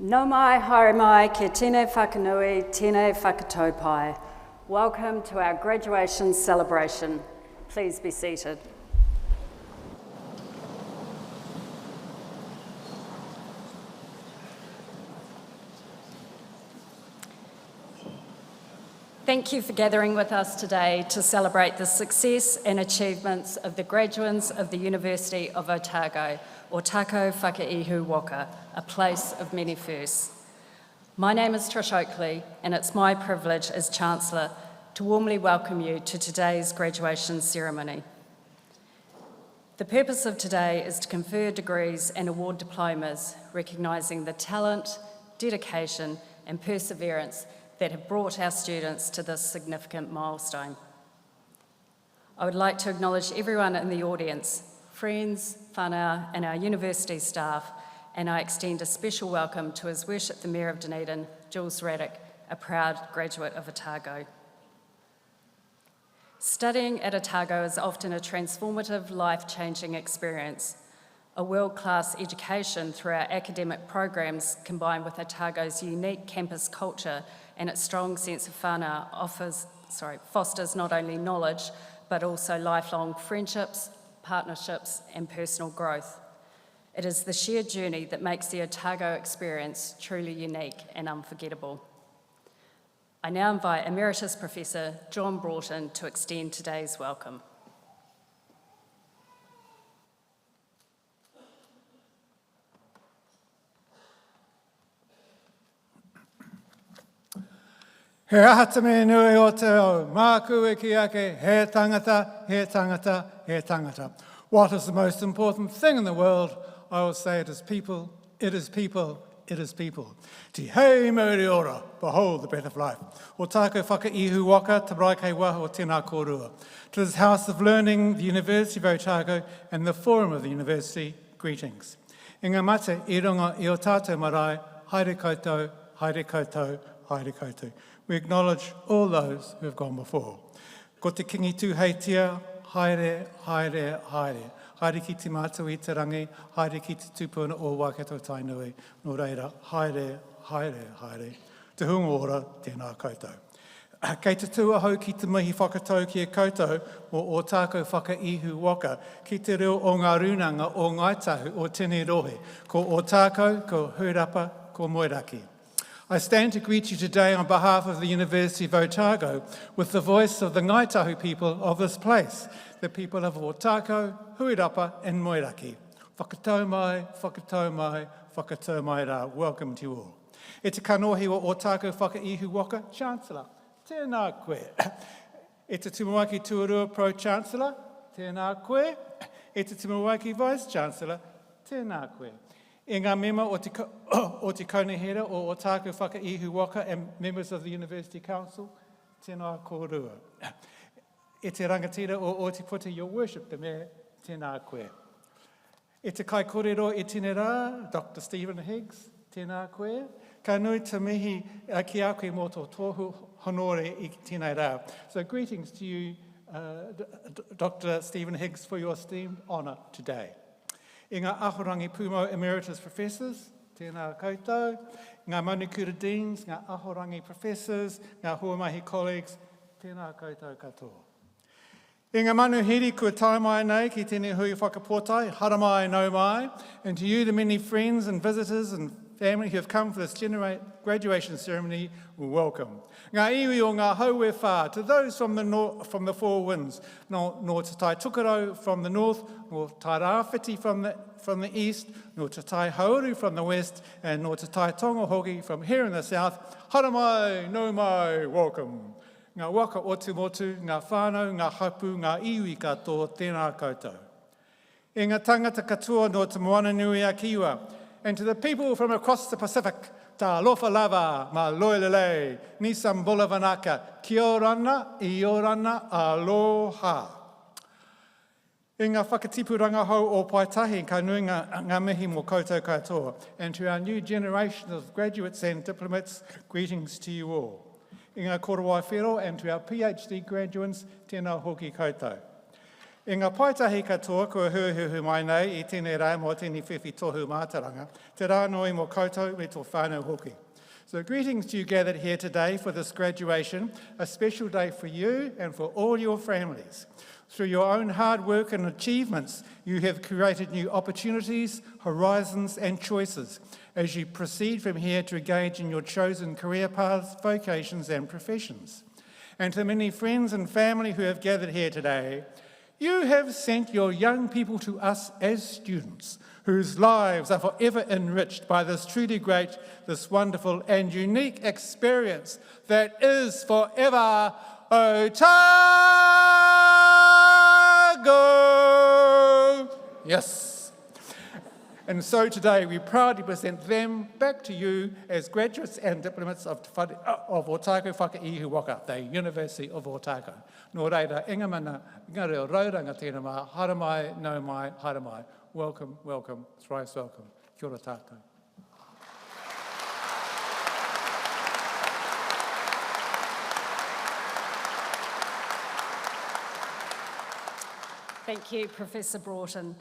No mai, haere mai, ke tēnei whakanui, tēnei whakataupai. Welcome to our graduation celebration. Please be seated. Thank you for gathering with us today to celebrate the success and achievements of the graduates of the University of Otago, Otago Whakaihu Waka, a place of many firsts. My name is Trish Oakley, and it's my privilege as Chancellor to warmly welcome you to today's graduation ceremony. The purpose of today is to confer degrees and award diplomas, recognising the talent, dedication and perseverance that have brought our students to this significant milestone. I would like to acknowledge everyone in the audience, friends, whānau and our university staff, and I extend a special welcome to His Worship the Mayor of Dunedin, Jules Raddick, a proud graduate of Otago. Studying at Otago is often a transformative, life-changing experience. A world-class education through our academic programs, combined with Otago's unique campus culture and its strong sense of whānau, fosters not only knowledge, but also lifelong friendships, partnerships, and personal growth. It is the shared journey that makes the Otago experience truly unique and unforgettable. I now invite Emeritus Professor John Broughton to extend today's welcome. He ahata me nui o te au, māku e ki ake, he tangata, he tangata, he tangata. What is the most important thing in the world? I will say it is people, it is people, it is people. Ti hei mauri ora, behold the breath of life. Otago whakaihu waka, tabarai kei waho o tēnā kōrua. To this House of Learning, the University of Otago, and the Forum of the University, greetings. I ngā mate I runga I o tātou marae, haere koutou, haere koutou, haere koutou. We acknowledge all those who have gone before. Ko te kingi tū hei tia, haere, haere, haere. Haere ki te mātou I te rangi, haere ki te tūpuna o Waikato Tainui. Nō reira, haere, haere, haere. Te hunga ora, tēnā koutou. Kei te tuahau ki te mihi whakatau ki e koutou o Otago Whakaihu Waka, ki te reo o ngā runanga o Ngaitahu o Tene Rohe, ko Otago, ko Hurapa, ko Moeraki. I stand to greet you today on behalf of the University of Otago with the voice of the Ngaitahu people of this place, the people of Otago, Huirapa and Moeraki. Whakatau mai, whakatau mai, whakatau mai rā. Welcome to you all. E te kanohi o Otago Whakaihu Waka, Chancellor, tēnā koe. E te Tumuaki Tuarua Pro-Chancellor, tēnā koe. E te Tumuaki Vice-Chancellor, tēnā koe. I ngā mema o te kaunihera o Otago Whakaihu Waka and members of the University Council, tēnā kōrua. E te rangatira o Ōtiputa, Your Worship, the Mayor, tēnā koe. E te kai kōrero I tēnei rā, Dr. Stephen Higgs, tēnā koe. Ka nui te mihi ki a koe mō tō tōhu honore I tēnei rā. So greetings to you, Dr. Stephen Higgs, for your esteemed honour today. I ngā ahorangi Pūmo Emeritus Professors, tēnā koutou, ngā Manukura Deans, ngā ahorangi Professors, ngā huamahi colleagues, tēnā koutou katoa. I ngā manuhiri kua tai mai nei ki tēnei hui whakapotai, hara mai nau mai, and to you the many friends and visitors and family who have come for this graduation ceremony, welcome. Ngā iwi o ngā haue whā, to those from the four winds, nō te tai tukarau from the north, nō tai rāwhiti from the east, nō te tai hauru from the west, and nō te tai tongohoki from here in the south. Hara mai, nau mai, welcome. Ngā waka otu motu, ngā whānau, ngā hapu, ngā iwi katoa, tēnā koutou. I ngā tangata katoa nō te moana nui a Kiwa, and to the people from across the Pacific, tā lofa lava, ma loelele, nisam bulavanaka, kia orana, I orana, aloha. I ngā whakatipuranga hau o Paitahi, ka nui ngā mihi mō koutou katoa, and to our new generation of graduates and diplomats, greetings to you all. I ngā korowai whero, and to our PhD graduates, tēnā hoki koutou. I ngā paitahi katoa kua huhuhu mai nei I tēnei rā mō tēnei whiwhi tohu mātaranga, te rā noi mō koutou me tō whānau hoki. So greetings to you gathered here today for this graduation, a special day for you and for all your families. Through your own hard work and achievements, you have created new opportunities, horizons and choices as you proceed from here to engage in your chosen career paths, vocations and professions. And to many friends and family who have gathered here today, you have sent your young people to us as students, whose lives are forever enriched by this truly great, this wonderful and unique experience that is forever Otago! Yes. And so today we proudly present them back to you as graduates and diplomats of Otago Whakaihu Waka, the University of Otago. Nō reira, inga mana, inga reo rauranga tēnā mā, haramai, no mai, haramai. Welcome, welcome, thrice welcome. Kia ora tātou. Thank you, Professor Broughton.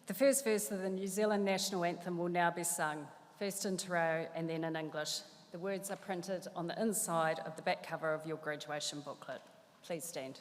The first verse of the New Zealand National Anthem will now be sung, first in Te Reo and then in English. The words are printed on the inside of the back cover of your graduation booklet. Please stand.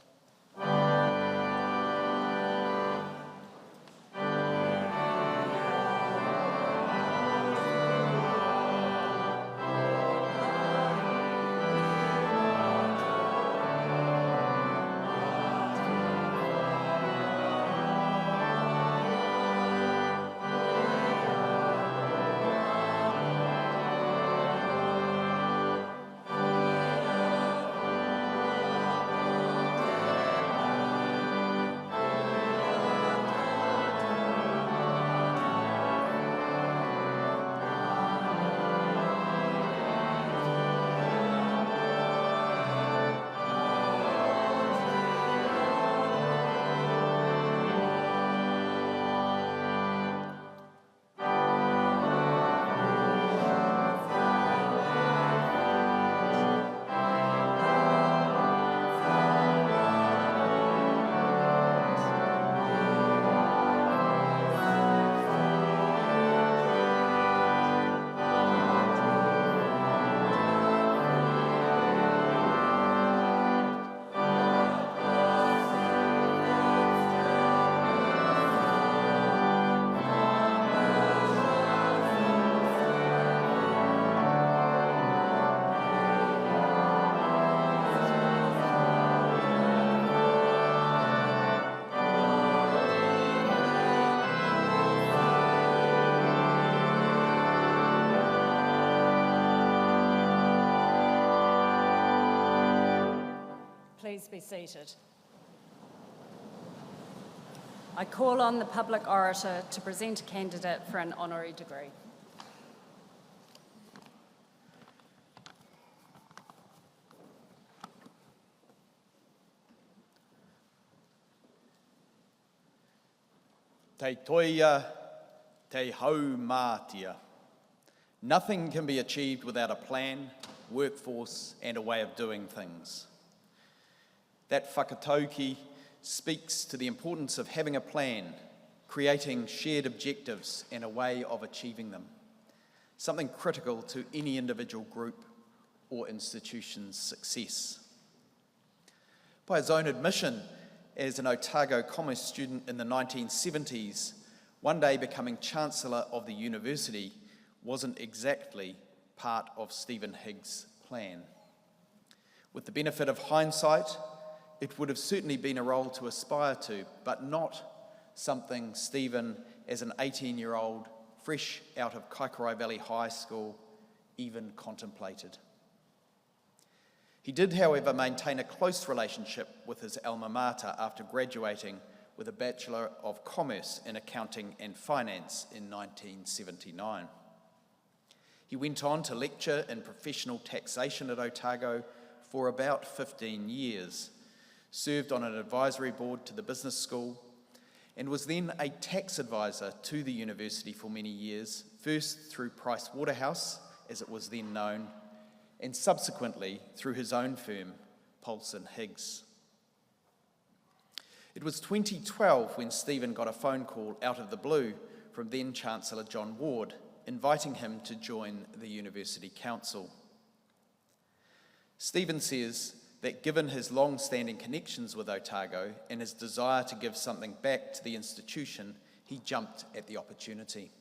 Please be seated. I call on the public orator to present a candidate for an honorary degree. Te toia, te haumātia. Nothing can be achieved without a plan, workforce, and a way of doing things. That whakatauki speaks to the importance of having a plan, creating shared objectives and a way of achieving them, something critical to any individual group or institution's success. By his own admission, as an Otago Commerce student in the 1970s, one day becoming Chancellor of the university wasn't exactly part of Stephen Higgs' plan. With the benefit of hindsight, it would have certainly been a role to aspire to, but not something Stephen, as an 18-year-old, fresh out of Kaikorai Valley High School, even contemplated. He did, however, maintain a close relationship with his alma mater after graduating with a Bachelor of Commerce in Accounting and Finance in 1979. He went on to lecture in professional taxation at Otago for about 15 years, served on an advisory board to the business school, and was then a tax advisor to the university for many years, first through Price Waterhouse, as it was then known, and subsequently through his own firm, Paulson Higgs. It was 2012 when Stephen got a phone call out of the blue from then Chancellor John Ward, inviting him to join the University Council. Stephen says that given his long-standing connections with Otago and his desire to give something back to the institution, he jumped at the opportunity.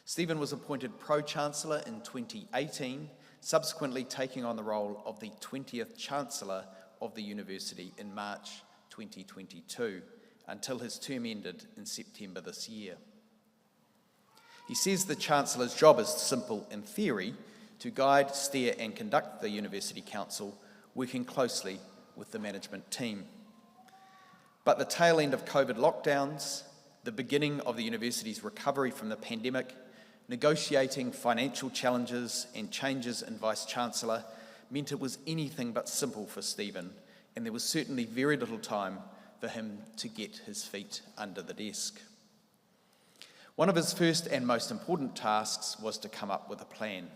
Stephen was appointed Pro-Chancellor in 2018, subsequently taking on the role of the 20th Chancellor of the University in March 2022, until his term ended in September this year. He says the Chancellor's job is simple in theory: to guide, steer and conduct the University Council, working closely with the management team. But the tail end of COVID lockdowns, the beginning of the university's recovery from the pandemic, negotiating financial challenges and changes in Vice-Chancellor meant it was anything but simple for Stephen, and there was certainly very little time for him to get his feet under the desk. One of his first and most important tasks was to come up with a plan.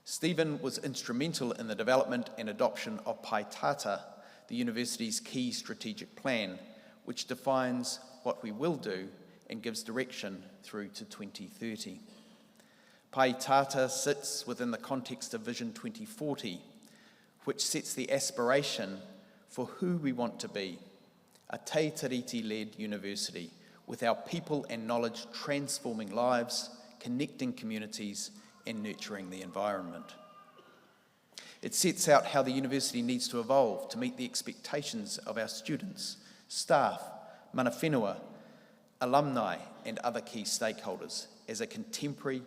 Stephen was instrumental in the development and adoption of Pai Tata, the university's key strategic plan, which defines what we will do and gives direction through to 2030. Pai Tata sits within the context of Vision 2040, which sets the aspiration for who we want to be, a Te Tiriti-led university with our people and knowledge transforming lives, connecting communities and nurturing the environment. It sets out how the university needs to evolve to meet the expectations of our students, staff, mana whenua, alumni and other key stakeholders as a contemporary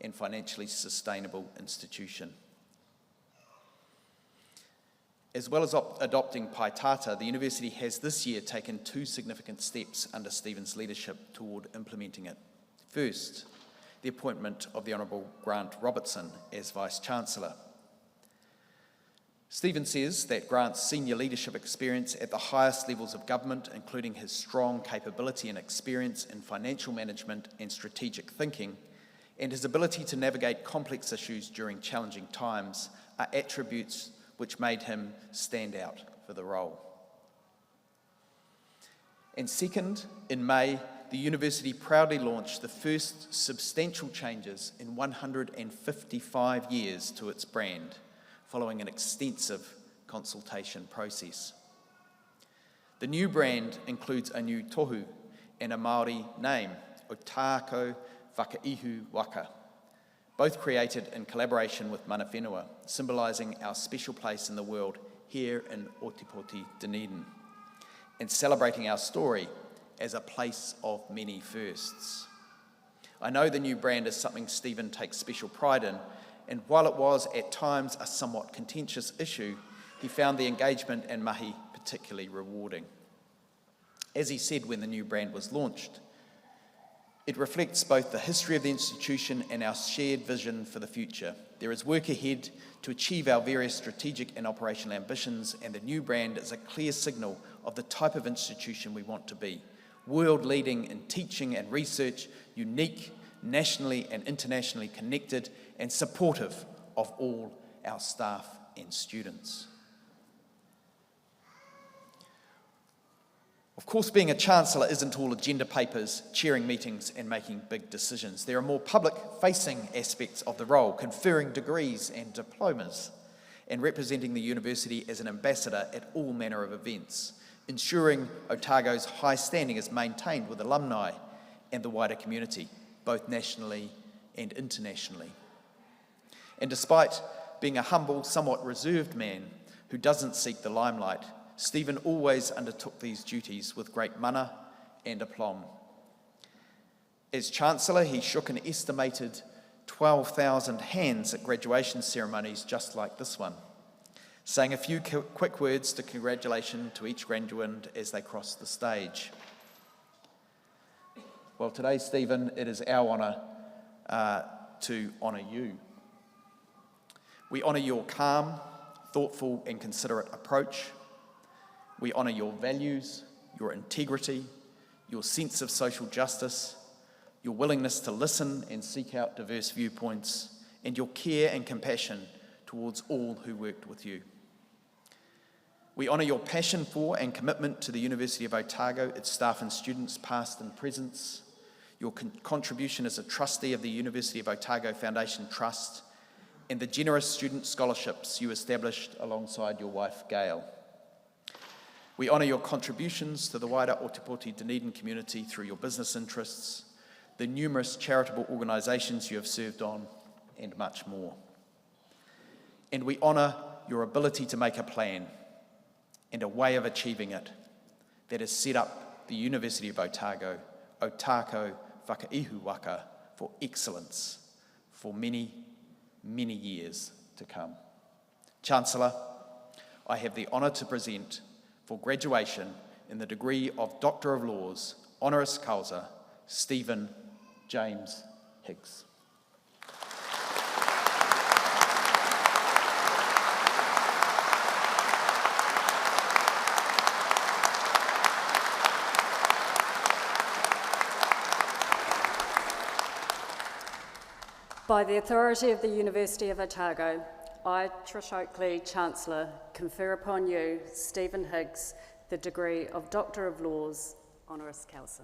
and financially sustainable institution. As well as adopting Pai Tata, the university has this year taken 2 significant steps under Stephen's leadership toward implementing it. First, the appointment of the Honourable Grant Robertson as Vice-Chancellor. Stephen says that Grant's senior leadership experience at the highest levels of government, including his strong capability and experience in financial management and strategic thinking, and his ability to navigate complex issues during challenging times, are attributes which made him stand out for the role. And second, in May, the university proudly launched the first substantial changes in 155 years to its brand, following an extensive consultation process. The new brand includes a new tohu and a Māori name, Otago Whakaihu Waka, both created in collaboration with mana whenua, symbolising our special place in the world here in Otipoti, Dunedin, and celebrating our story as a place of many firsts. I know the new brand is something Stephen takes special pride in, and while it was at times a somewhat contentious issue, he found the engagement and mahi particularly rewarding. As he said when the new brand was launched, it reflects both the history of the institution and our shared vision for the future. There is work ahead to achieve our various strategic and operational ambitions, and the new brand is a clear signal of the type of institution we want to be. World-leading in teaching and research, unique, nationally and internationally connected, and supportive of all our staff and students. Of course, being a Chancellor isn't all agenda papers, chairing meetings and making big decisions. There are more public-facing aspects of the role, conferring degrees and diplomas, and representing the university as an ambassador at all manner of events, ensuring Otago's high standing is maintained with alumni and the wider community, both nationally and internationally. And despite being a humble, somewhat reserved man who doesn't seek the limelight, Stephen always undertook these duties with great mana and aplomb. As Chancellor, he shook an estimated 12,000 hands at graduation ceremonies just like this one, saying a few quick words to congratulation to each graduate as they crossed the stage. Well, today, Stephen, it is our honour to honour you. We honour your calm, thoughtful and considerate approach. We honour your values, your integrity, your sense of social justice, your willingness to listen and seek out diverse viewpoints, and your care and compassion towards all who worked with you. We honour your passion for and commitment to the University of Otago, its staff and students, past and present, your contribution as a trustee of the University of Otago Foundation Trust, and the generous student scholarships you established alongside your wife, Gail. We honour your contributions to the wider Ōtepoti Dunedin community through your business interests, the numerous charitable organisations you have served on, and much more. And we honour your ability to make a plan and a way of achieving it that has set up the University of Otago, Otago Whakaihu Waka, for excellence for many, many years to come. Chancellor, I have the honour to present for graduation in the degree of Doctor of Laws, honoris causa, Stephen James Higgs. By the authority of the University of Otago, I, Trish Oakley, Chancellor, confer upon you, Stephen Higgs, the degree of Doctor of Laws, honoris causa.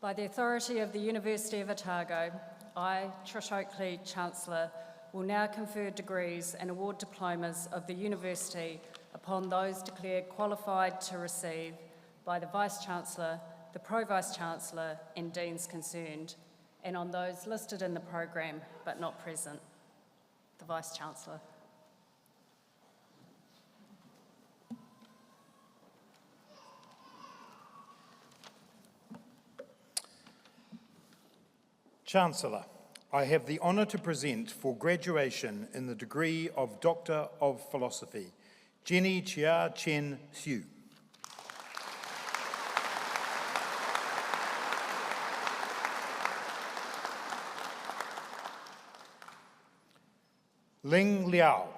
By the authority of the University of Otago, I, Trish Oakley, Chancellor, will now confer degrees and award diplomas of the University upon those declared qualified to receive by the Vice-Chancellor, the Pro-Vice-Chancellor and Deans concerned, and on those listed in the program but not present. The Vice-Chancellor. Chancellor, I have the honour to present for graduation in the degree of Doctor of Philosophy, Jenny Chia Chen Hsu. Ling Liao.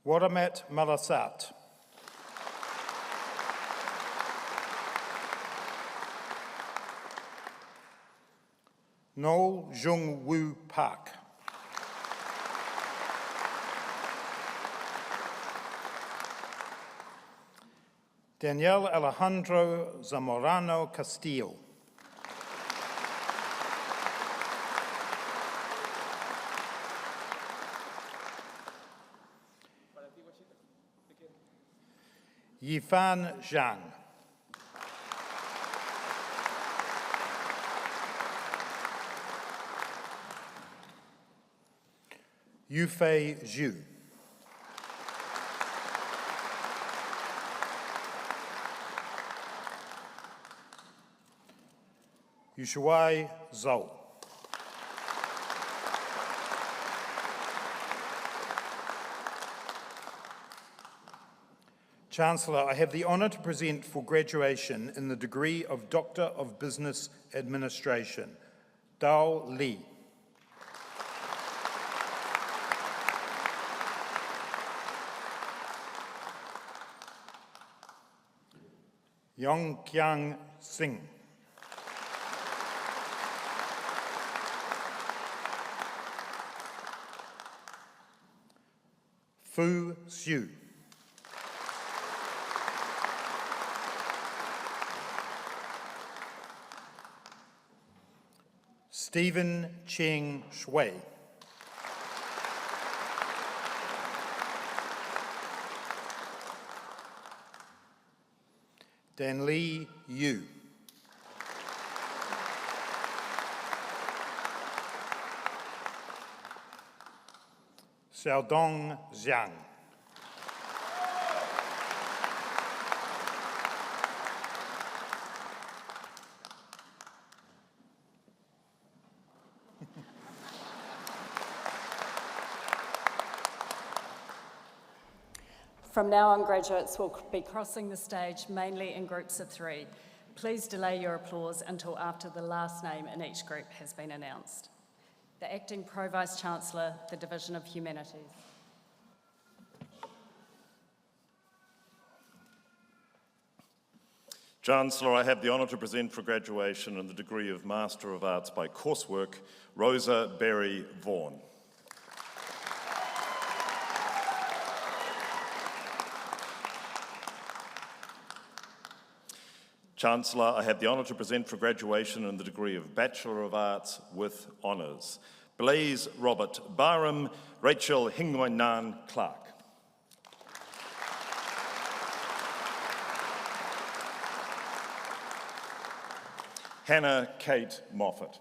Waramat Malasat. Noel Jung Woo Park. Daniel Alejandro Zamorano Castillo. Yifan Zhang. Yufei Zhu. Yushuai Zhou. Chancellor, I have the honour to present for graduation in the degree of Doctor of Business Administration, Dao Li. Yongkyang Singh. Fu Xiu. Stephen Cheng Shui. Danli Yu. Xiaodong Zhang. From now on, graduates will be crossing the stage mainly in groups of 3. Please delay your applause until after the last name in each group has been announced. The Acting Pro-Vice-Chancellor, the Division of Humanities. Chancellor, I have the honour to present for graduation in the degree of Master of Arts by Coursework, Rosa Berry Vaughan. Chancellor, I have the honour to present for graduation in the degree of Bachelor of Arts with honours, Blaise Robert Barham, Rachel Hingwanan Clark. Hannah Kate Moffat.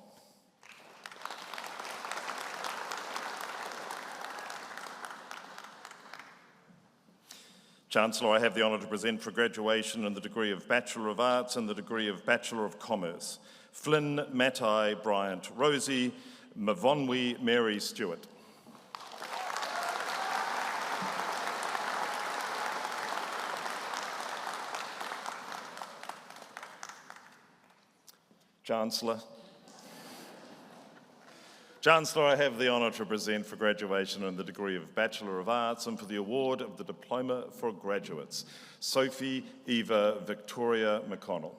Chancellor, I have the honour to present for graduation in the degree of Bachelor of Arts and the degree of Bachelor of Commerce, Flynn Matai Bryant Rosie, Mavonwi Mary Stewart. Chancellor, I have the honour to present for graduation in the degree of Bachelor of Arts and for the award of the Diploma for Graduates, Sophie Eva Victoria McConnell.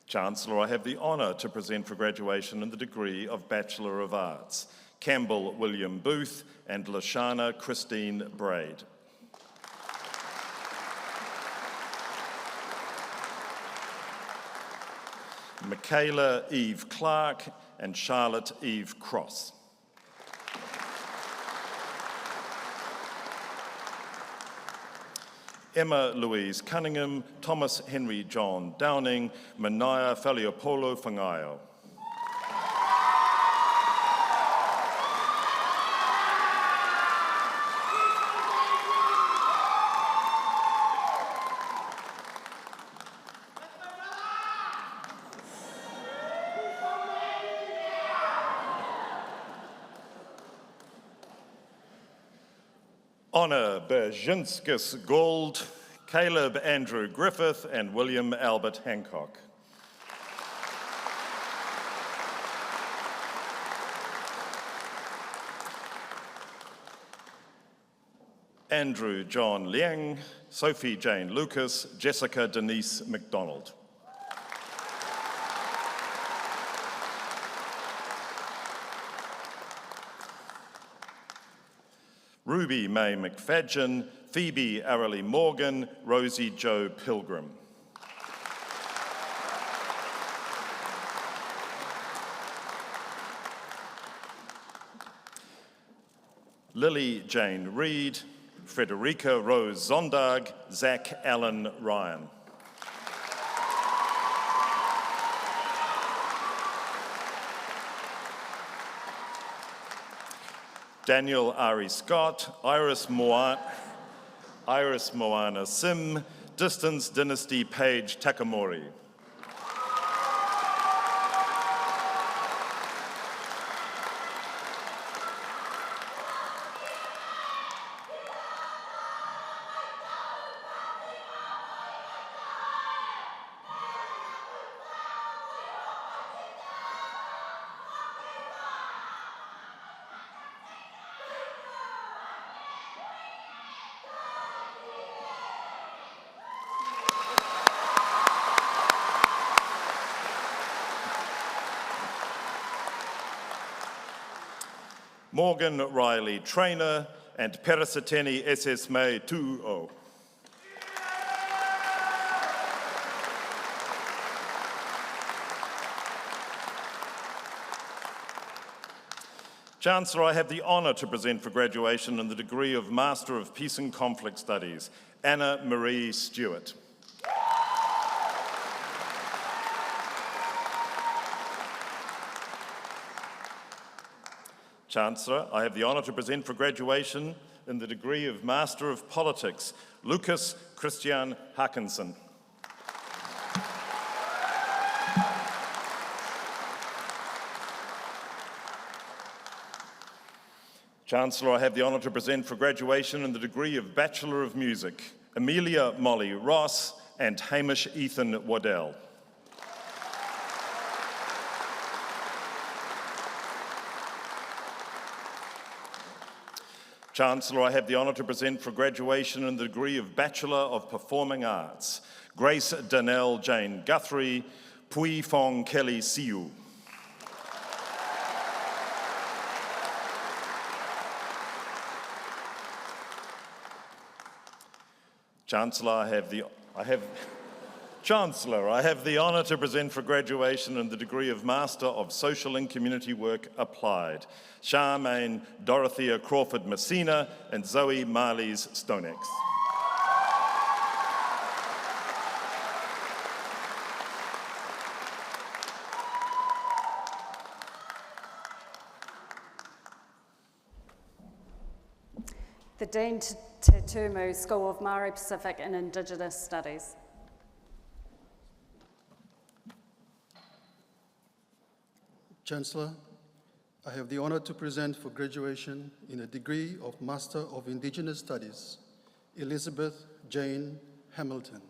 Chancellor, I have the honour to present for graduation in the degree of Bachelor of Arts, Campbell William Booth and Lashana Christine Braid. Michaela Eve Clark and Charlotte Eve Cross. Emma Louise Cunningham, Thomas Henry John Downing, Manaya Faliopolo Fangayo. Honor Berzinskis Gould, Caleb Andrew Griffith, and William Albert Hancock. Andrew John Liang, Sophie Jane Lucas, Jessica Denise McDonald. Ruby May McFadgen, Phoebe Arely Morgan, Rosie Jo Pilgrim. Lily Jane Reed, Frederica Rose Zondag, Zach Allen Ryan. Daniel Ari Scott, Iris Moana Sim, Distance Dynasty Page Takamori. Morgan Riley Trainer and Perisateni SS May 2-0. Chancellor, I have the honour to present for graduation in the degree of Master of Peace and Conflict Studies, Anna Marie Stewart. Chancellor, I have the honour to present for graduation in the degree of Master of Politics, Lucas Christian Haakensen. Chancellor, I have the honour to present for graduation in the degree of Bachelor of Music, Amelia Molly Ross and Hamish Ethan Waddell. Chancellor, I have the honour to present for graduation in the degree of Bachelor of Performing Arts, Grace Danelle Jane Guthrie, Pui Fong Kelly Siu. Chancellor, I have the honour to present for graduation in the degree of Master of Social and Community Work Applied, Charmaine Dorothea Crawford Messina and Zoe Marlies Stonex. The Dean Te Tumu School of Māori Pacific and Indigenous Studies. Chancellor, I have the honour to present for graduation in a degree of Master of Indigenous Studies, Elizabeth Jane Hamilton.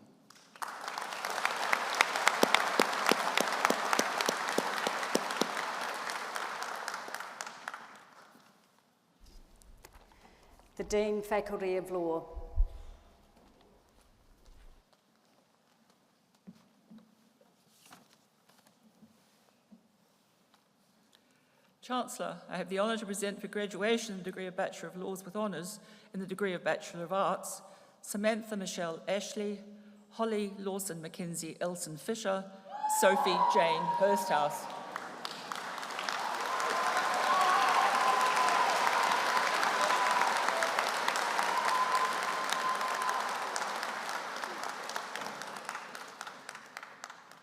The Dean Faculty of Law. Chancellor, I have the honour to present for graduation the degree of Bachelor of Laws with Honours in the degree of Bachelor of Arts, Samantha Michelle Ashley, Holly Lawson Mackenzie Elson Fisher, Sophie Jane Hursthouse.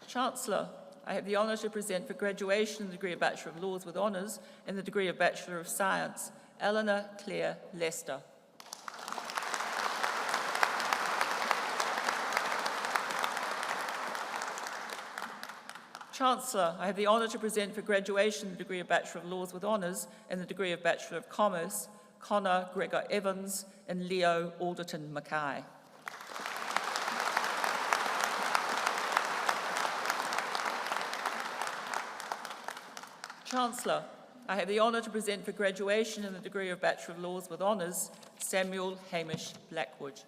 Chancellor, I have the honour to present for graduation in the degree of Bachelor of Laws with Honours in the degree of Bachelor of Science, Eleanor Claire Lester. Chancellor, I have the honour to present for graduation in the degree of Bachelor of Laws with Honours in the degree of Bachelor of Commerce, Connor Gregor Evans and Leo Alderton Mackay. Chancellor, I have the honour to present for graduation in the degree of Bachelor of Laws with Honours, Samuel Hamish Blackwood.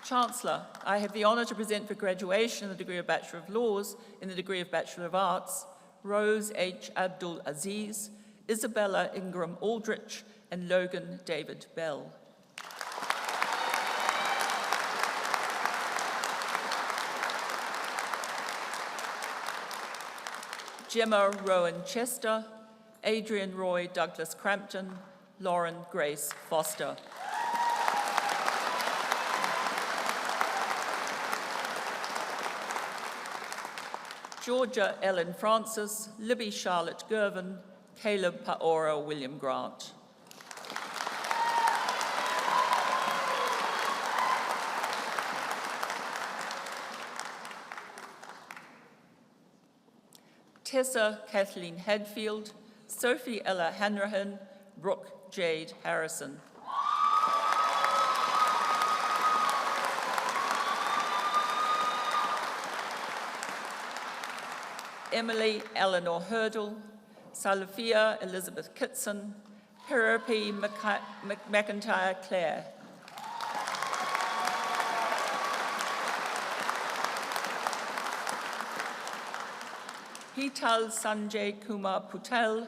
Chancellor, I have the honour to present for graduation in the degree of Bachelor of Laws in the degree of Bachelor of Arts, Rose H. Abdul Aziz, Isabella Ingram Aldrich and Logan David Bell. Gemma Rowan Chester, Adrian Roy Douglas Crampton, Lauren Grace Foster. Georgia Ellen Francis, Libby Charlotte Gervin, Caleb Paora William Grant. Tessa Kathleen Hadfield, Sophie Ella Hanrahan, Brooke Jade Harrison. Emily Eleanor Hurdle, Salafia Elizabeth Kitson, Pirapi McIntyre Clare. Hital Sanjay Kumar Putel,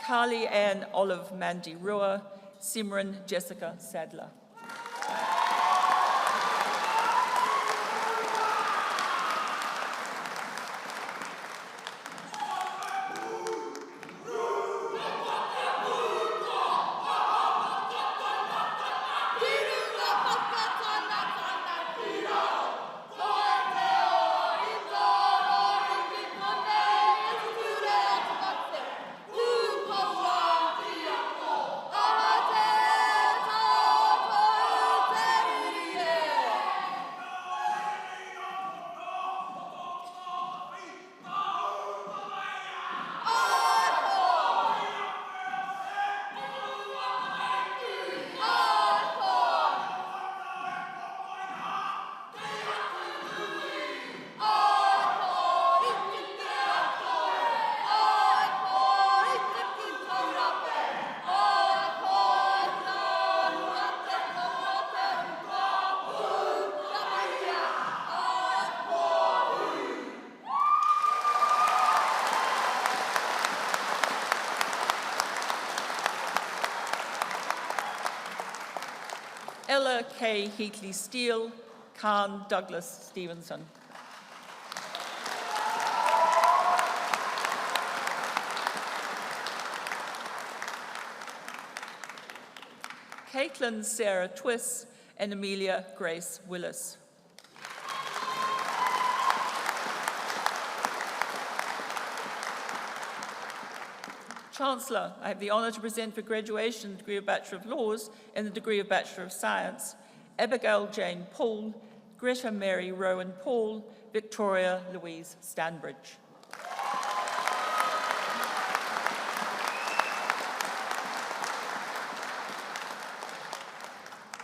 Carly Ann Olive Mandy Rua, Simran Jessica Sadler. Ella K. Heatley-Steele, Khan Douglas Stevenson. Caitlin Sarah Twiss and Amelia Grace Willis. Chancellor, I have the honour to present for graduation the degree of Bachelor of Laws and the degree of Bachelor of Science, Abigail Jane Paul, Greta Mary Rowan Paul, Victoria Louise Stanbridge.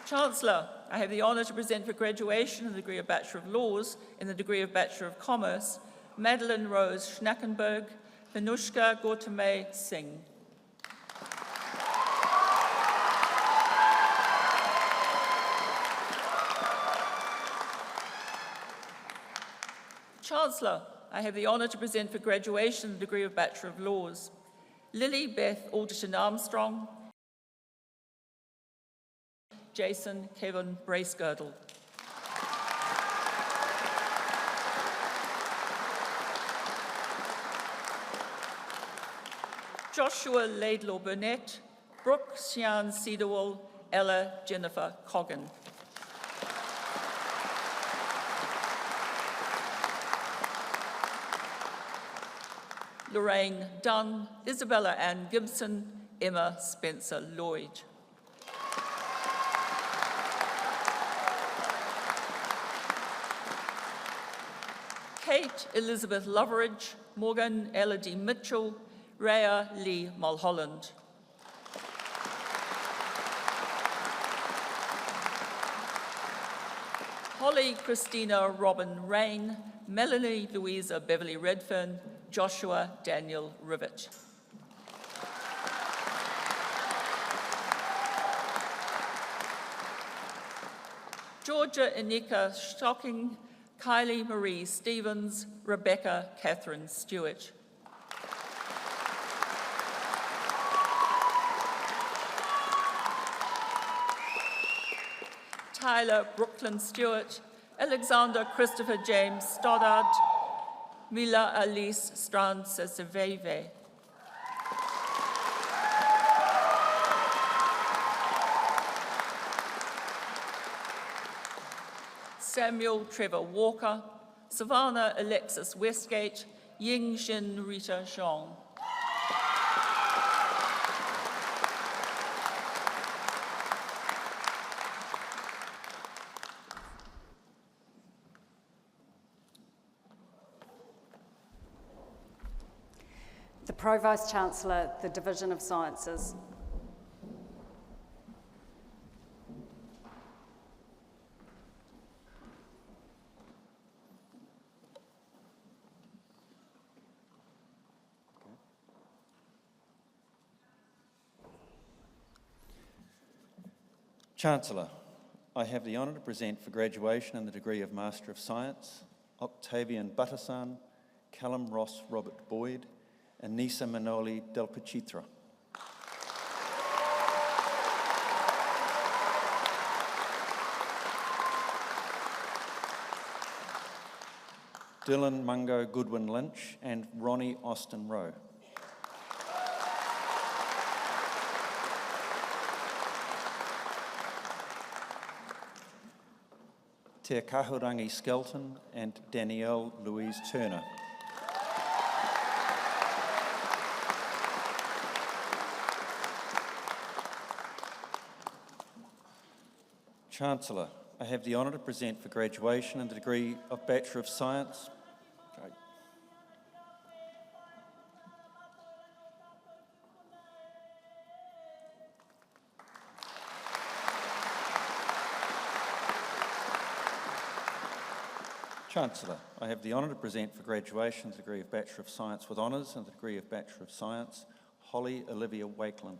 Chancellor, I have the honour to present for graduation the degree of Bachelor of Laws and the degree of Bachelor of Commerce, Madeline Rose Schnackenberg, Vanushka Gautame Singh. Chancellor, I have the honour to present for graduation the degree of Bachelor of Laws, Lily Beth Alderton Armstrong, Jason Kevin Bracegirdle. Joshua Laidlaw Burnett, Brooke Sian Cedarwell, Ella Jennifer Coggin. Lorraine Dunn, Isabella Ann Gibson, Emma Spencer Lloyd. Kate Elizabeth Loveridge, Morgan Elodie Mitchell, Rhea Lee Mulholland. Holly Christina Robin Rain, Melanie Louisa Beverly Redfern, Joshua Daniel Rivet. Georgia Inika Stocking, Kylie Marie Stevens, Rebecca Catherine Stewart. Tyler Brooklyn Stewart, Alexander Christopher James Stoddard, Mila Alice Strand-Seseveve. Samuel Trevor Walker, Savannah Alexis Westgate, Ying Xin Rita Zhong. The Pro-Vice Chancellor, the Division of Sciences. Chancellor, I have the honour to present for graduation in the degree of Master of Science, Octavian Bhattasan, Callum Ross Robert Boyd, and Nisa Manoli Del Pachitra. Dylan Mungo Goodwin Lynch and Ronnie Austin Rowe. Te Kahurangi Skelton and Danielle Louise Turner. Chancellor, I have the honour to present for graduation in the degree of Bachelor of Science. Chancellor, I have the honour to present for graduation the degree of Bachelor of Science with Honours and the degree of Bachelor of Science, Holly Olivia Wakelin.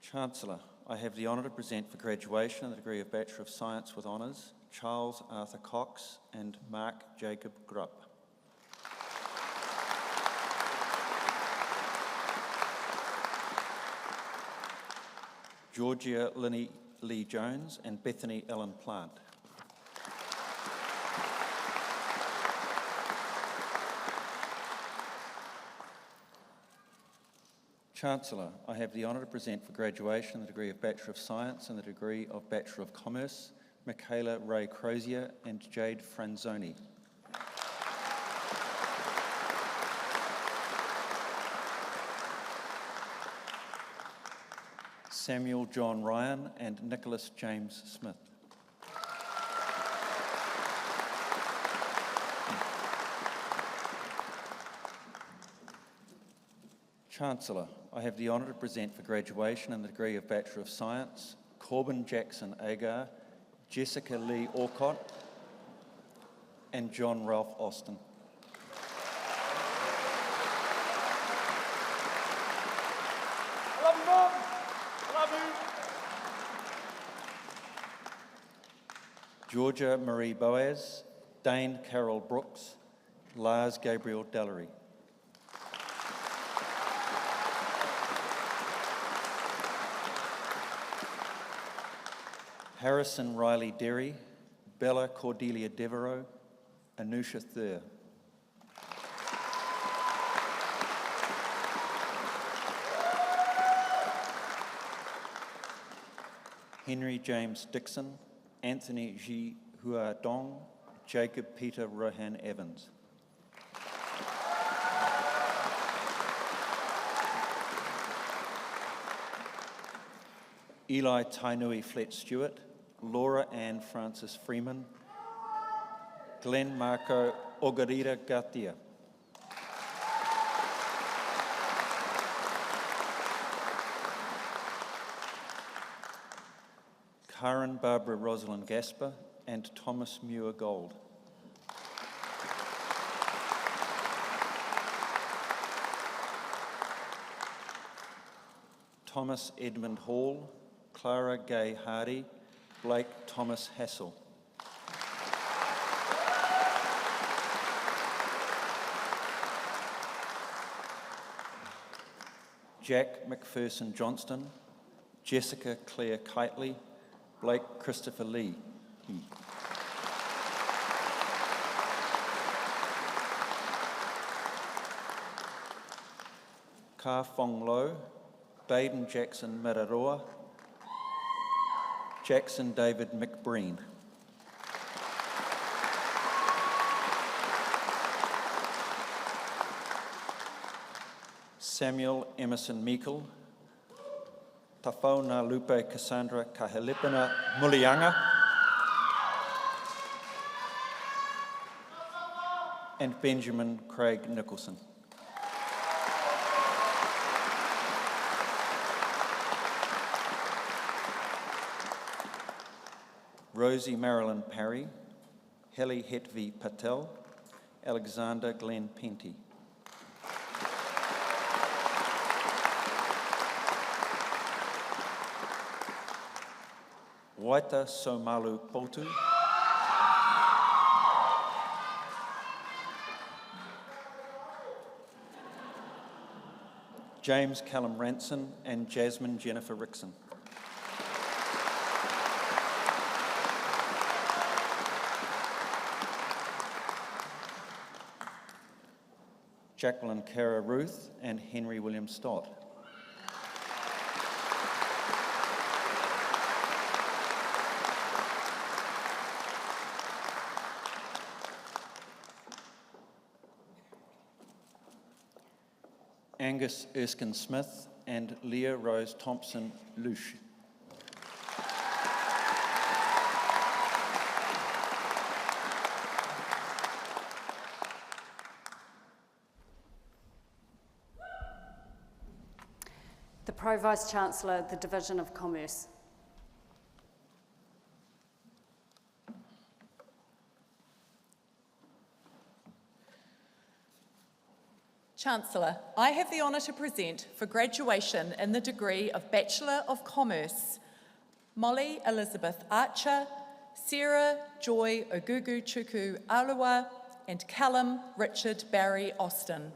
Chancellor, I have the honour to present for graduation in the degree of Bachelor of Science with Honours, Charles Arthur Cox and Mark Jacob Grupp. Georgia Linny Lee Jones and Bethany Ellen Plant. Chancellor, I have the honour to present for graduation the degree of Bachelor of Science and the degree of Bachelor of Commerce, Michaela Ray Crozier and Jade Franzoni. Samuel John Ryan and Nicholas James Smith. Chancellor, I have the honour to present for graduation in the degree of Bachelor of Science, Corbin Jackson Agar, Jessica Lee Orcott, and John Ralph Austin. Georgia Marie Boaz, Dane Carol Brooks, Lars Gabriel Dallery. Harrison Riley Derry, Bella Cordelia Devereaux, Anusha Thur. Henry James Dixon, Anthony Ji Hua Dong, Jacob Peter Rohan Evans. Eli Tainui Flett Stewart, Laura Ann Francis Freeman, Glenn Marco Ogarira Gatia. Karen Barbara Rosalind Gasper and Thomas Muir Gold. Thomas Edmund Hall, Clara Gay Hardy, Blake Thomas Hassel. Jack McPherson Johnston, Jessica Claire Kitely, Blake Christopher Lee. Ka Fong Lo, Baden Jackson Mararoa, Jackson David McBreen. Samuel Emerson Meikle, Tafauna Lupe Cassandra Kahelipina Mulianga, and Benjamin Craig Nicholson. Rosie Marilyn Parry, Heli Hetvi Patel, Alexander Glenn Penty. Waita Somalu Potu, James Callum Ranson and Jasmine Jennifer Rickson. Jacqueline Kara Ruth and Henry William Stott. Angus Erskine Smith and Leah Rose Thompson Lush. The Pro-Vice-Chancellor, the Division of Commerce. Chancellor, I have the honour to present for graduation in the degree of Bachelor of Commerce, Molly Elizabeth Archer, Sarah Joy Ogugu Chuku Alua, and Callum Richard Barry Austin.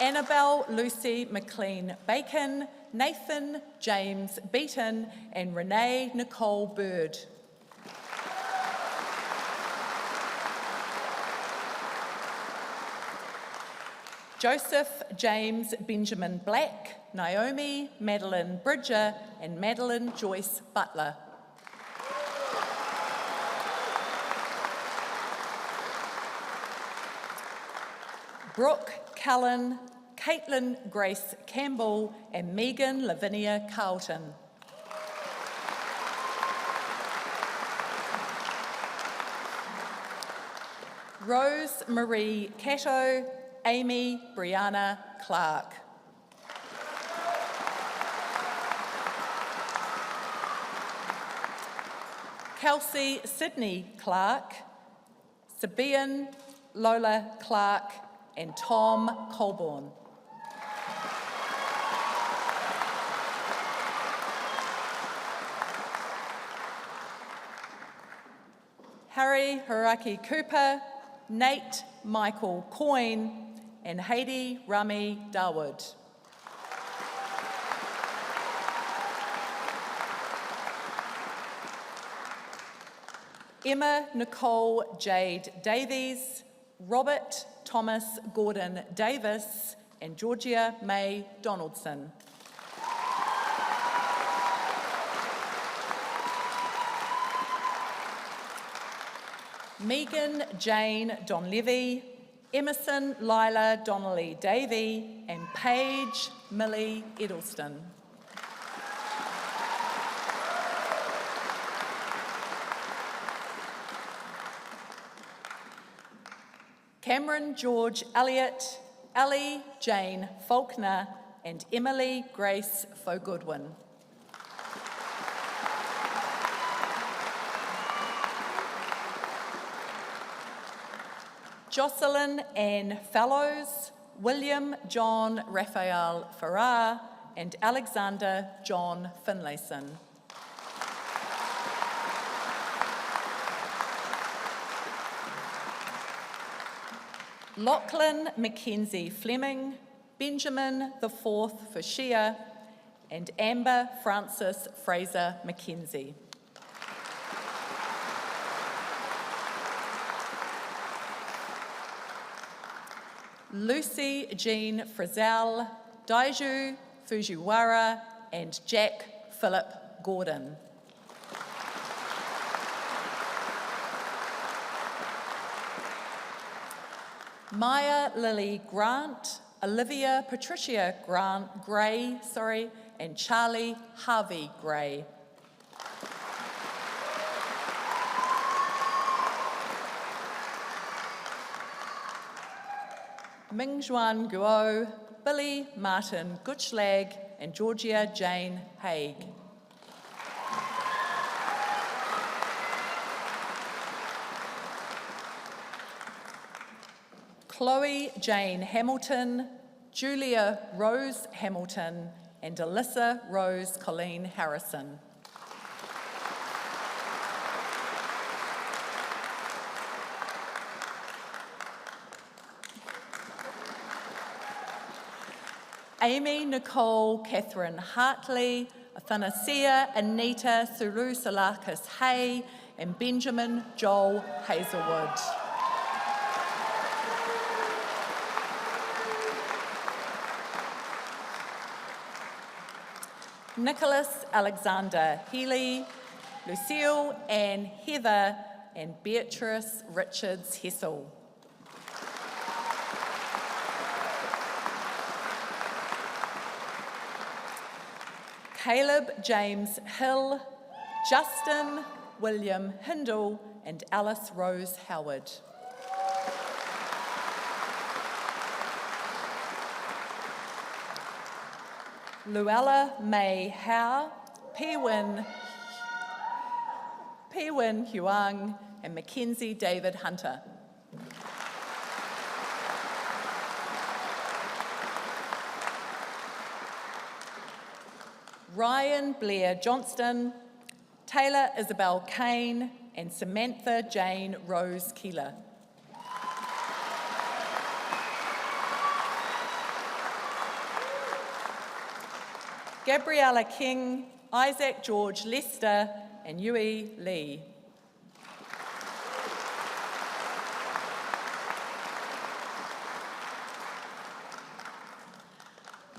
Annabelle Lucy McLean Bacon, Nathan James Beaton, and Renee Nicole Bird. Joseph James Benjamin Black, Naomi Madeline Bridger, and Madeline Joyce Butler. Brooke Cullen, Caitlin Grace Campbell, and Megan Lavinia Carlton. Rose Marie Cato, Amy Brianna Clark. Kelsey Sydney Clark, Sabian Lola Clark, and Tom Colborne. Harry Haraki Cooper, Nate Michael Coyne, and Heidi Rami Darwood. Emma Nicole Jade Davies, Robert Thomas Gordon Davis, and Georgia May Donaldson. Megan Jane Donlevy, Emerson Lila Donnelly Davey, and Paige Millie Edelston. Cameron George Elliott, Ellie Jane Faulkner, and Emily Grace Fogoodwin. Jocelyn Ann Fellows, William John Raphael Farrar, and Alexander John Finlayson. Lachlan Mackenzie Fleming, Benjamin the Fourth Fashia, and Amber Francis Fraser Mackenzie. Lucy Jean Frizzell, Daiju Fujiwara, and Jack Philip Gordon. Maya Lily Grant, Olivia Patricia Gray, and Charlie Harvey Gray. Mingjuan Guo, Billy Martin Gutschlag, and Georgia Jane Haig. Chloe Jane Hamilton, Julia Rose Hamilton, and Alyssa Rose Colleen Harrison. Amy Nicole Catherine Hartley, Athanasia Anita Suru Salakis Hay, and Benjamin Joel Hazelwood. Nicholas Alexander Healy, Lucille Ann Heather, and Beatrice Richards Hessel. Caleb James Hill, Justin William Hindle, and Alice Rose Howard. Luella May Howe, Pewin Huang, and Mackenzie David Hunter. Ryan Blair Johnston, Taylor Isabel Kane, and Samantha Jane Rose Keeler. Gabriella King, Isaac George Lester, and Yui Lee.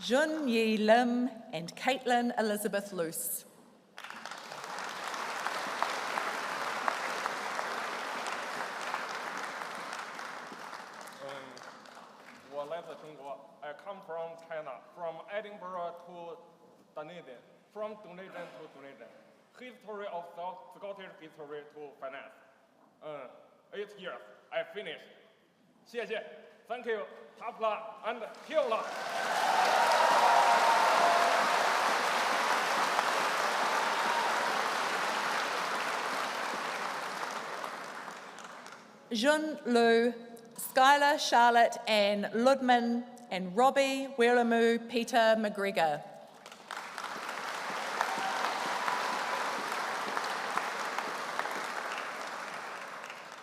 Jun Yi Lim and Caitlin Elizabeth Luce. I come from China, from Edinburgh to Dunedin, from Dunedin to Dunedin. History of Scottish history to finance. 8 years, I finished. 谢谢 Thank you, tough luck and heal luck. Jun Lu, Skylar, Charlotte, Anne Ludman, and Robbie Weramu Peter McGregor.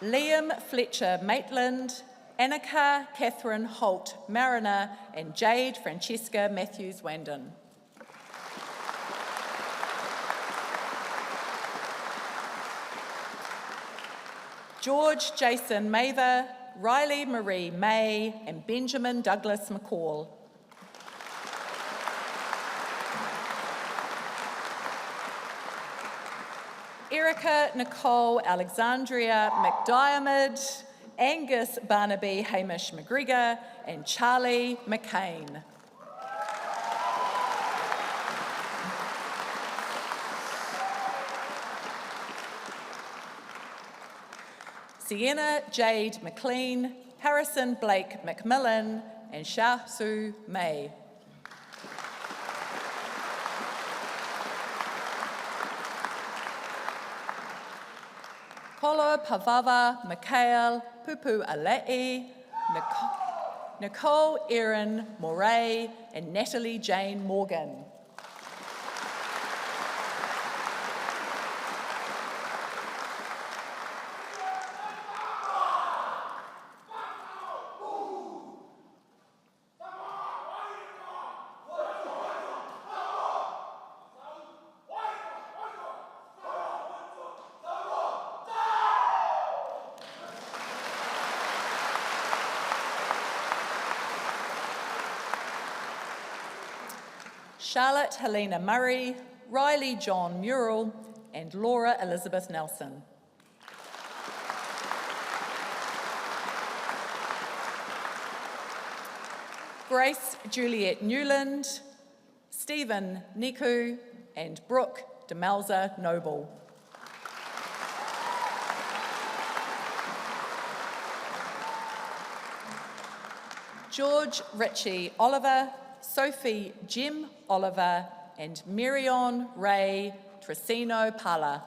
Liam Fletcher Maitland, Annika Catherine Holt Mariner, and Jade Francesca Matthews Wandon. George Jason Mather, Riley Marie May, and Benjamin Douglas McCall. Erica Nicole Alexandria McDiarmid, Angus Barnaby Hamish McGregor, and Charlie McCain. Sienna Jade McLean, Harrison Blake McMillan, and Xiaosu Mei. Polo Pavava Mikhail Pupu Alei, Nicole Erin Moray, and Natalie Jane Morgan. Charlotte Helena Murray, Riley John Murrell, and Laura Elizabeth Nelson. Grace Juliet Newland, Stephen Niku, and Brooke Demelza Noble. George Ritchie Oliver, Sophie Jim Oliver, and Mirion Ray Tricino Pala.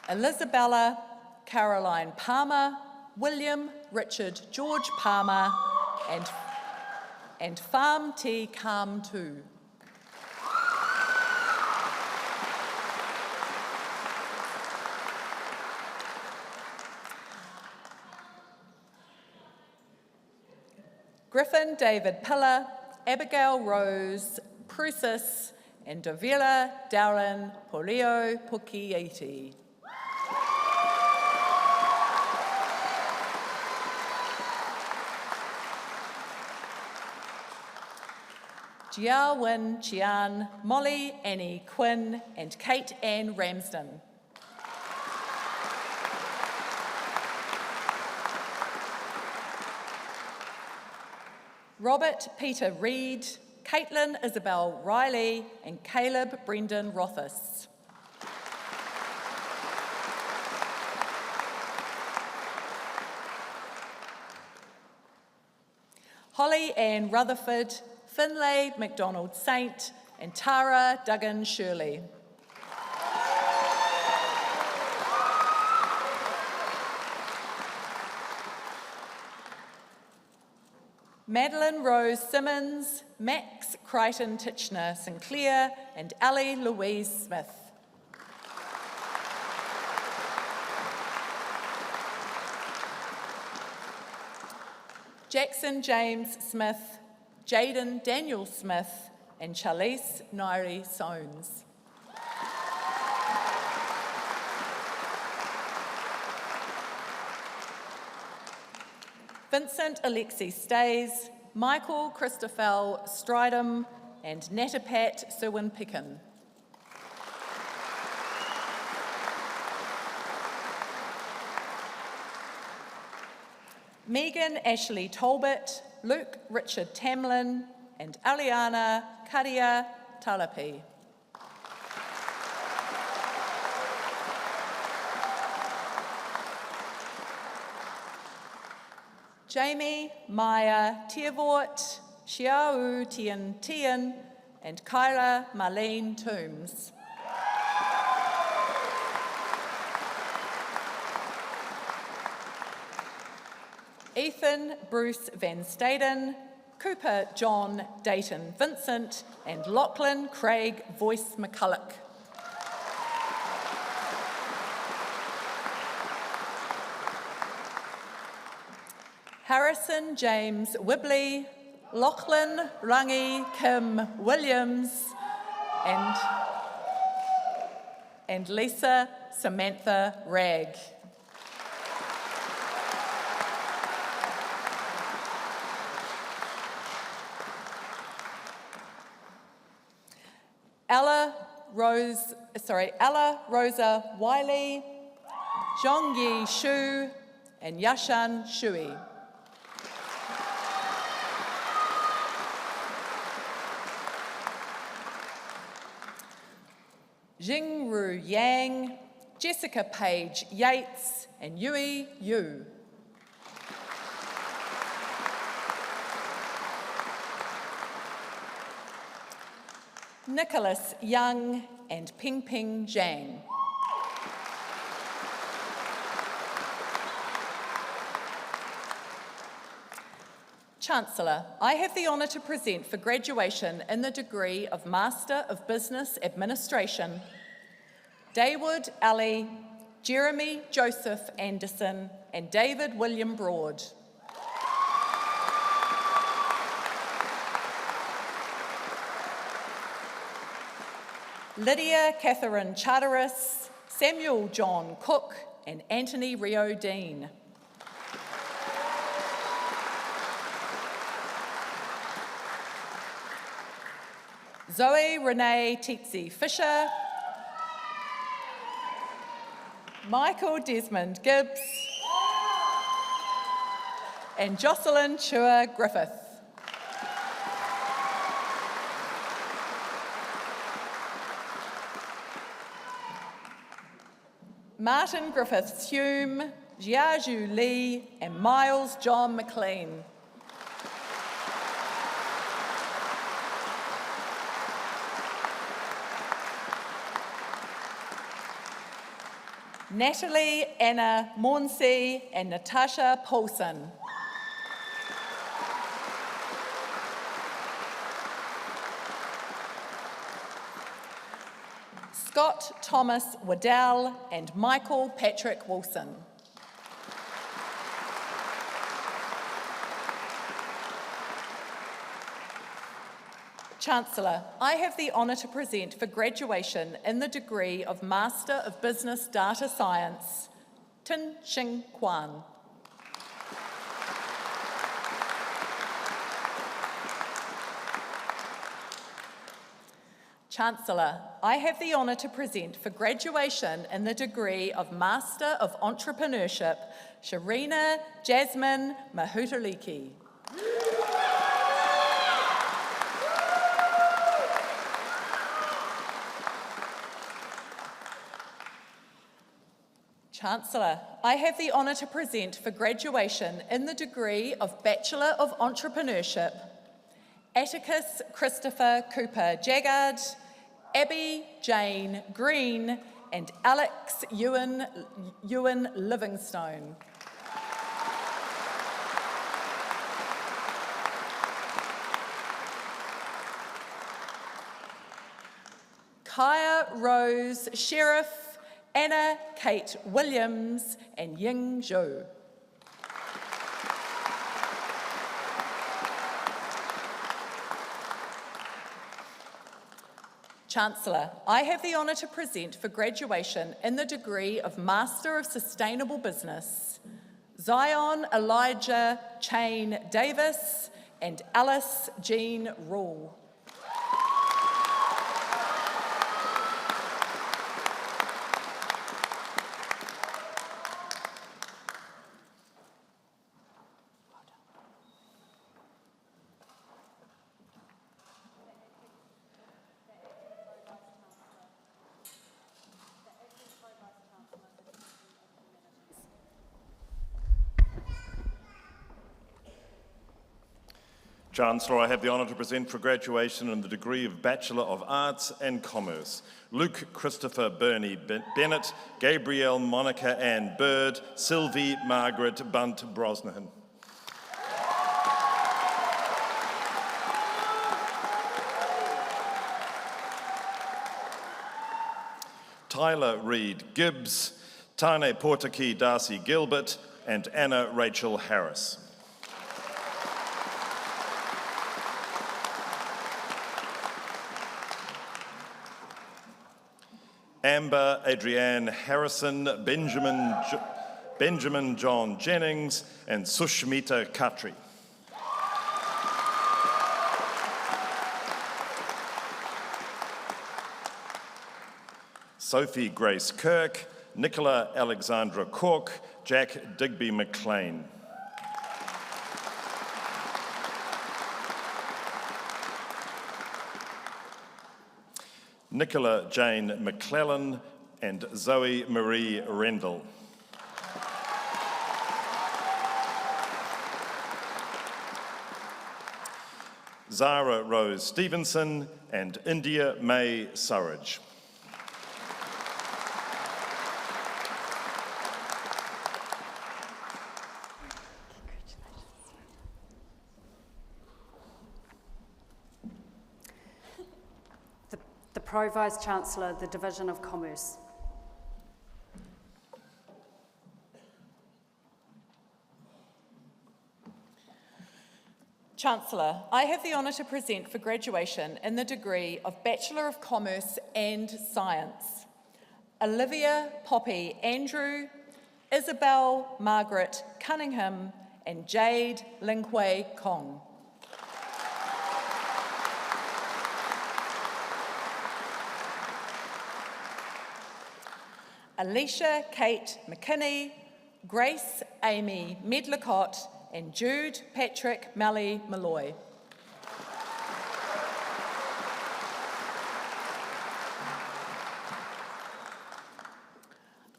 Elizabella Caroline Palmer, William Richard George Palmer, and Pham T. Kam Tu. Griffin David Pillar, Abigail Rose Prusis, and Davila Darren Polio Pukieti. Jiao Wen Chian, Molly Annie Quinn, and Kate Ann Ramsden. Robert Peter Reed, Caitlin Isabel Riley, and Caleb Brendan Rothis. Holly Ann Rutherford, Finlay McDonald Saint, and Tara Duggan Shirley. Madeline Rose Simmons, Max Crichton Titchener Sinclair, and Ali Louise Smith. Jackson James Smith, Jaden Daniel Smith, and Charlize Nairi Soanes. Vincent Alexi Stays, Michael Christophel Stridham, and Natapat Sewin Pickin. Megan Ashley Talbot, Luke Richard Tamlin, and Aliana Karia Talapi. Jamie Maya Tiavort, Xiao Tian Tian, and Kyra Marlene Toombs. Ethan Bruce Van Staden, Cooper John Dayton Vincent, and Lachlan Craig Voice McCulloch. Harrison James Wibley, Lachlan Rangi Kim Williams, and Lisa Samantha Ragg. Ella Rosa Wiley, Zhongyi Shu, and Yashan Shui. Jingru Yang, Jessica Page Yates, and Yui Yu. Nicholas Young and Ping Ping Zhang. Chancellor, I have the honour to present for graduation in the degree of Master of Business Administration, Dawood Ali, Jeremy Joseph Anderson, and David William Broad. Lydia Catherine Charteris, Samuel John Cook, and Anthony Rio Dean. Zoe Renee Tetsi Fisher, Michael Desmond Gibbs, and Jocelyn Chua Griffith. Martin Griffiths Hume, Jiaju Lee, and Miles John McLean. Natalie Anna Mornsey and Natasha Paulson. Scott Thomas Waddell and Michael Patrick Wilson. Chancellor, I have the honour to present for graduation in the degree of Master of Business Data Science, Tin Xing Kwan. Chancellor, I have the honour to present for graduation in the degree of Master of Entrepreneurship, Sharina Jasmine Mahutaliki. Chancellor, I have the honour to present for graduation in the degree of Bachelor of Entrepreneurship, Atticus Christopher Cooper Jaggard, Abby Jane Green, and Alex Ewan Livingstone. Kaya Rose Sheriff, Anna Kate Williams, and Ying Zhou. Chancellor, I have the honour to present for graduation in the degree of Master of Sustainable Business, Zion Elijah Chain Davis and Alice Jean Rule. Chancellor, I have the honour to present for graduation in the degree of Bachelor of Arts and Commerce, Luke Christopher Burney Bennett, Gabrielle Monica Ann Bird, Sylvie Margaret Bunt Brosnahan. Tyler Reed Gibbs, Tane Portaki Darcy Gilbert, and Anna Rachel Harris. Amber Adrienne Harrison, Benjamin John Jennings, and Sushmita Khatri. Sophie Grace Kirk, Nicola Alexandra Cork, Jack Digby McLean. Nicola Jane McClellan and Zoe Marie Rendell. Zara Rose Stevenson and India May Surridge. The Pro-Vice-Chancellor, the Division of Commerce. Chancellor, I have the honour to present for graduation in the degree of Bachelor of Commerce and Science, Olivia Poppy Andrew, Isabel Margaret Cunningham, and Jade Linghui Kong. Alicia Kate McKinney, Grace Amy Medlicott, and Jude Patrick Mally Malloy.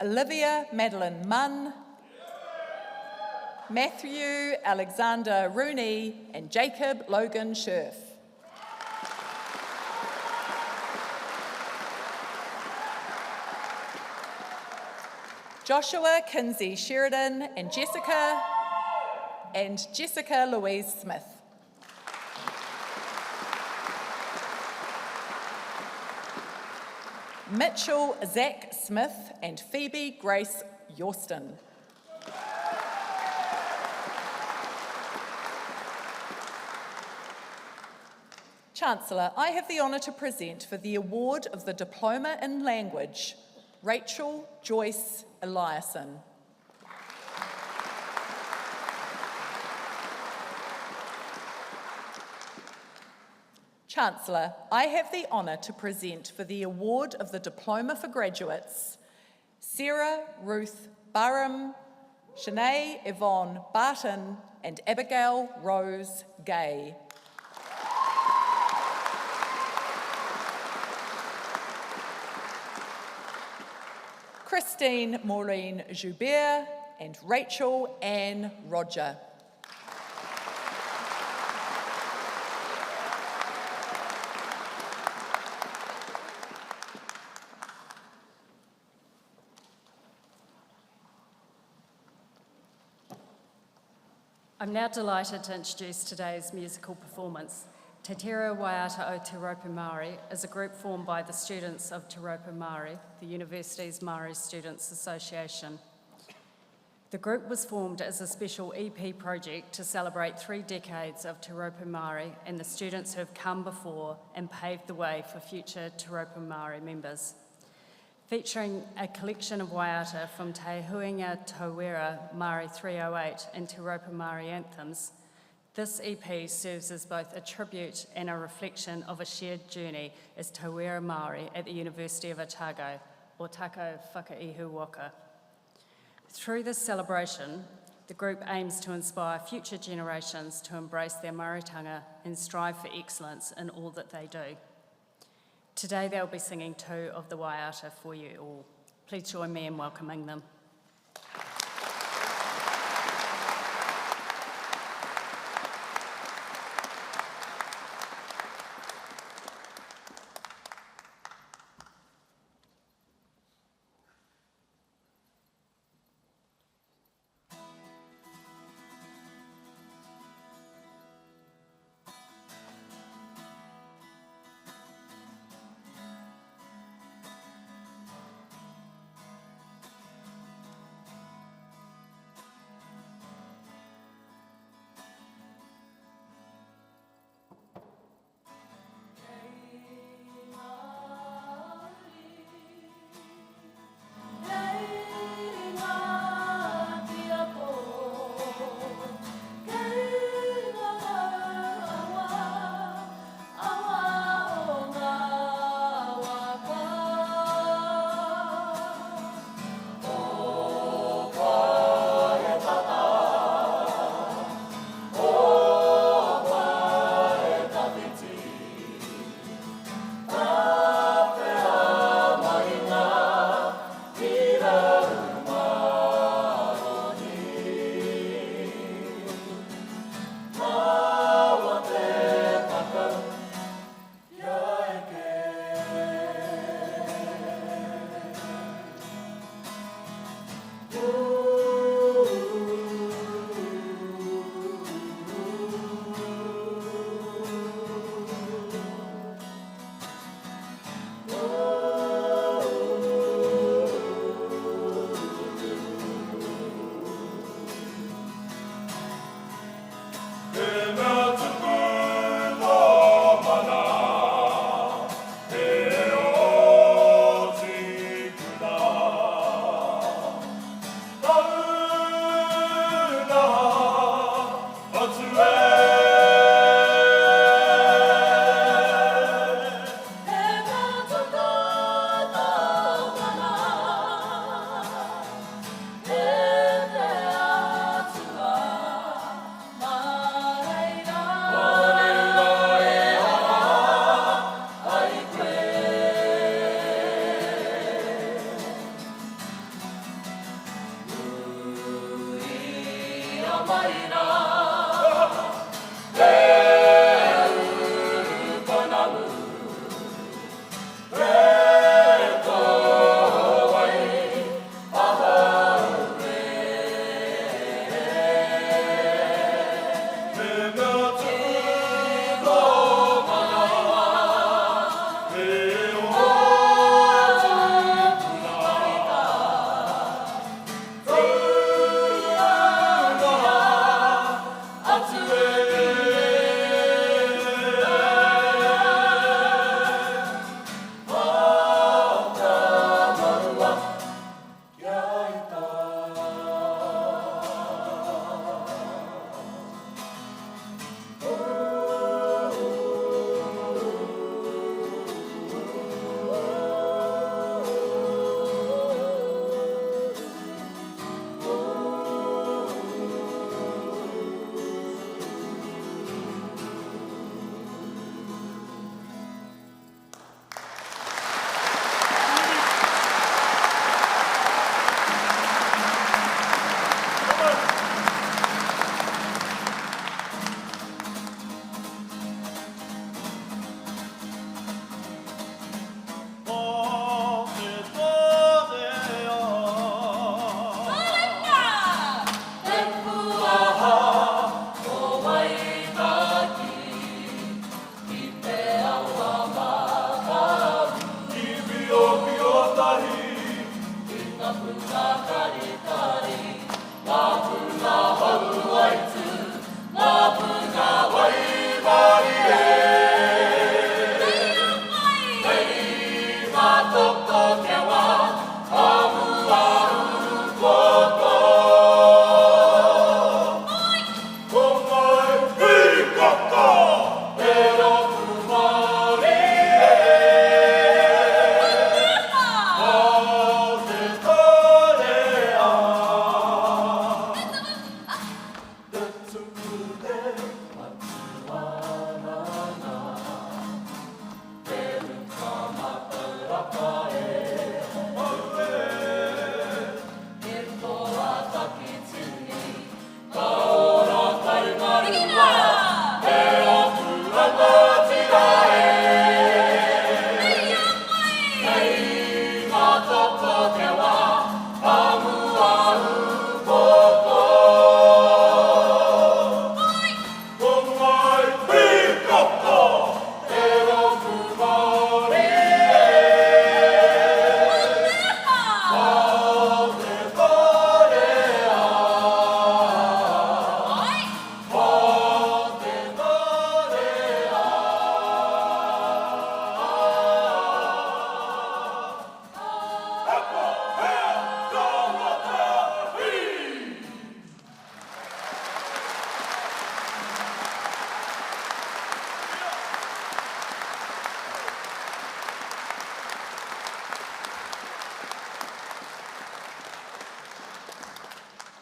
Olivia Madeline Munn, Matthew Alexander Rooney, and Jacob Logan Scherf. Joshua Kinsey Sheridan and Jessica Louise Smith. Mitchell Zach Smith and Phoebe Grace Yorston. Chancellor, I have the honour to present for the award of the Diploma in Language, Rachel Joyce Eliasson. Chancellor, I have the honour to present for the award of the Diploma for Graduates, Sarah Ruth Barham, Shanae Yvonne Barton, and Abigail Rose Gay. Christine Maureen Joubert and Rachel Ann Roger. I'm now delighted to introduce today's musical performance. Te Tira Waiata o Te Raupu Māori is a group formed by the students of Te Raupu Māori, the university's Māori Students Association. The group was formed as a special EP project to celebrate 3 decades of Te Raupu Māori and the students who have come before and paved the way for future Te Raupu Māori members. Featuring a collection of waiata from Te Huinga Tauera Māori 308 and Te Raupu Māori anthems, this EP serves as both a tribute and a reflection of a shared journey as Tauera Māori at the University of Otago, Otago Whakaihu Waka. Through this celebration, the group aims to inspire future generations to embrace their Māoritanga and strive for excellence in all that they do. Today they'll be singing 2 of the waiata for you all. Please join me in welcoming them.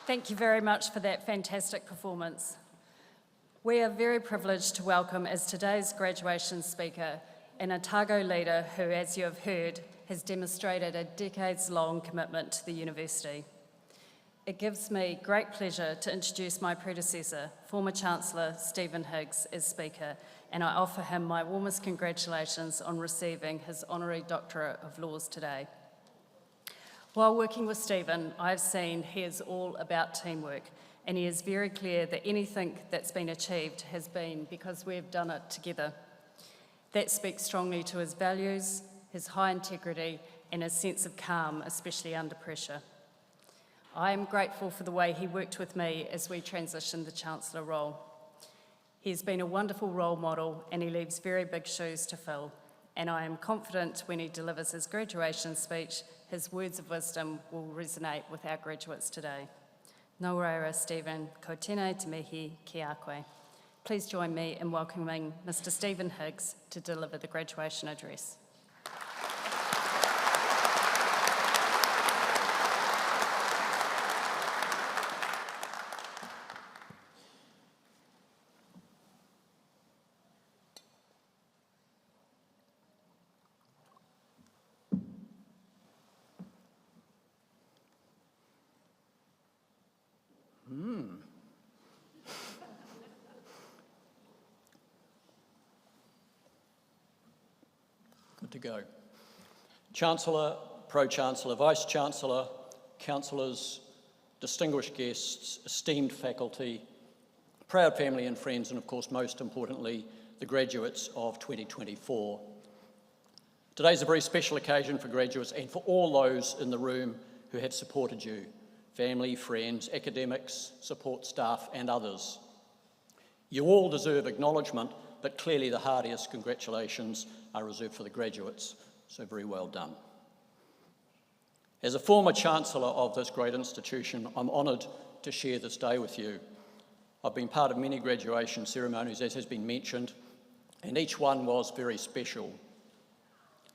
Thank you very much for that fantastic performance. We are very privileged to welcome as today's graduation speaker an Otago leader who, as you have heard, has demonstrated a decades-long commitment to the university. It gives me great pleasure to introduce my predecessor, former Chancellor Stephen Higgs, as speaker, and I offer him my warmest congratulations on receiving his honorary Doctorate of Laws today. While working with Stephen, I've seen he is all about teamwork, and he is very clear that anything that's been achieved has been because we've done it together. That speaks strongly to his values, his high integrity, and his sense of calm, especially under pressure. I am grateful for the way he worked with me as we transitioned the Chancellor role. He has been a wonderful role model, and he leaves very big shoes to fill, and I am confident when he delivers his graduation speech, his words of wisdom will resonate with our graduates today. Nō reira, Stephen, ko tēnei te mihi ki a koe. Please join me in welcoming Mr. Stephen Higgs to deliver the graduation address. Good to go. Chancellor, Pro-Chancellor, Vice-Chancellor, councillors, distinguished guests, esteemed faculty, proud family and friends, and of course, most importantly, the graduates of 2024. Today's a very special occasion for graduates and for all those in the room who have supported you, family, friends, academics, support staff, and others. You all deserve acknowledgement, but clearly the heartiest congratulations are reserved for the graduates, so very well done. As a former Chancellor of this great institution, I'm honoured to share this day with you. I've been part of many graduation ceremonies, as has been mentioned, and each one was very special.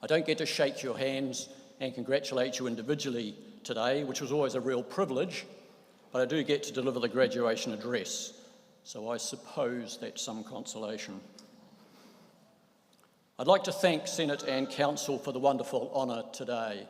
I don't get to shake your hands and congratulate you individually today, which was always a real privilege, but I do get to deliver the graduation address, so I suppose that's some consolation. I'd like to thank Senate and Council for the wonderful honour today.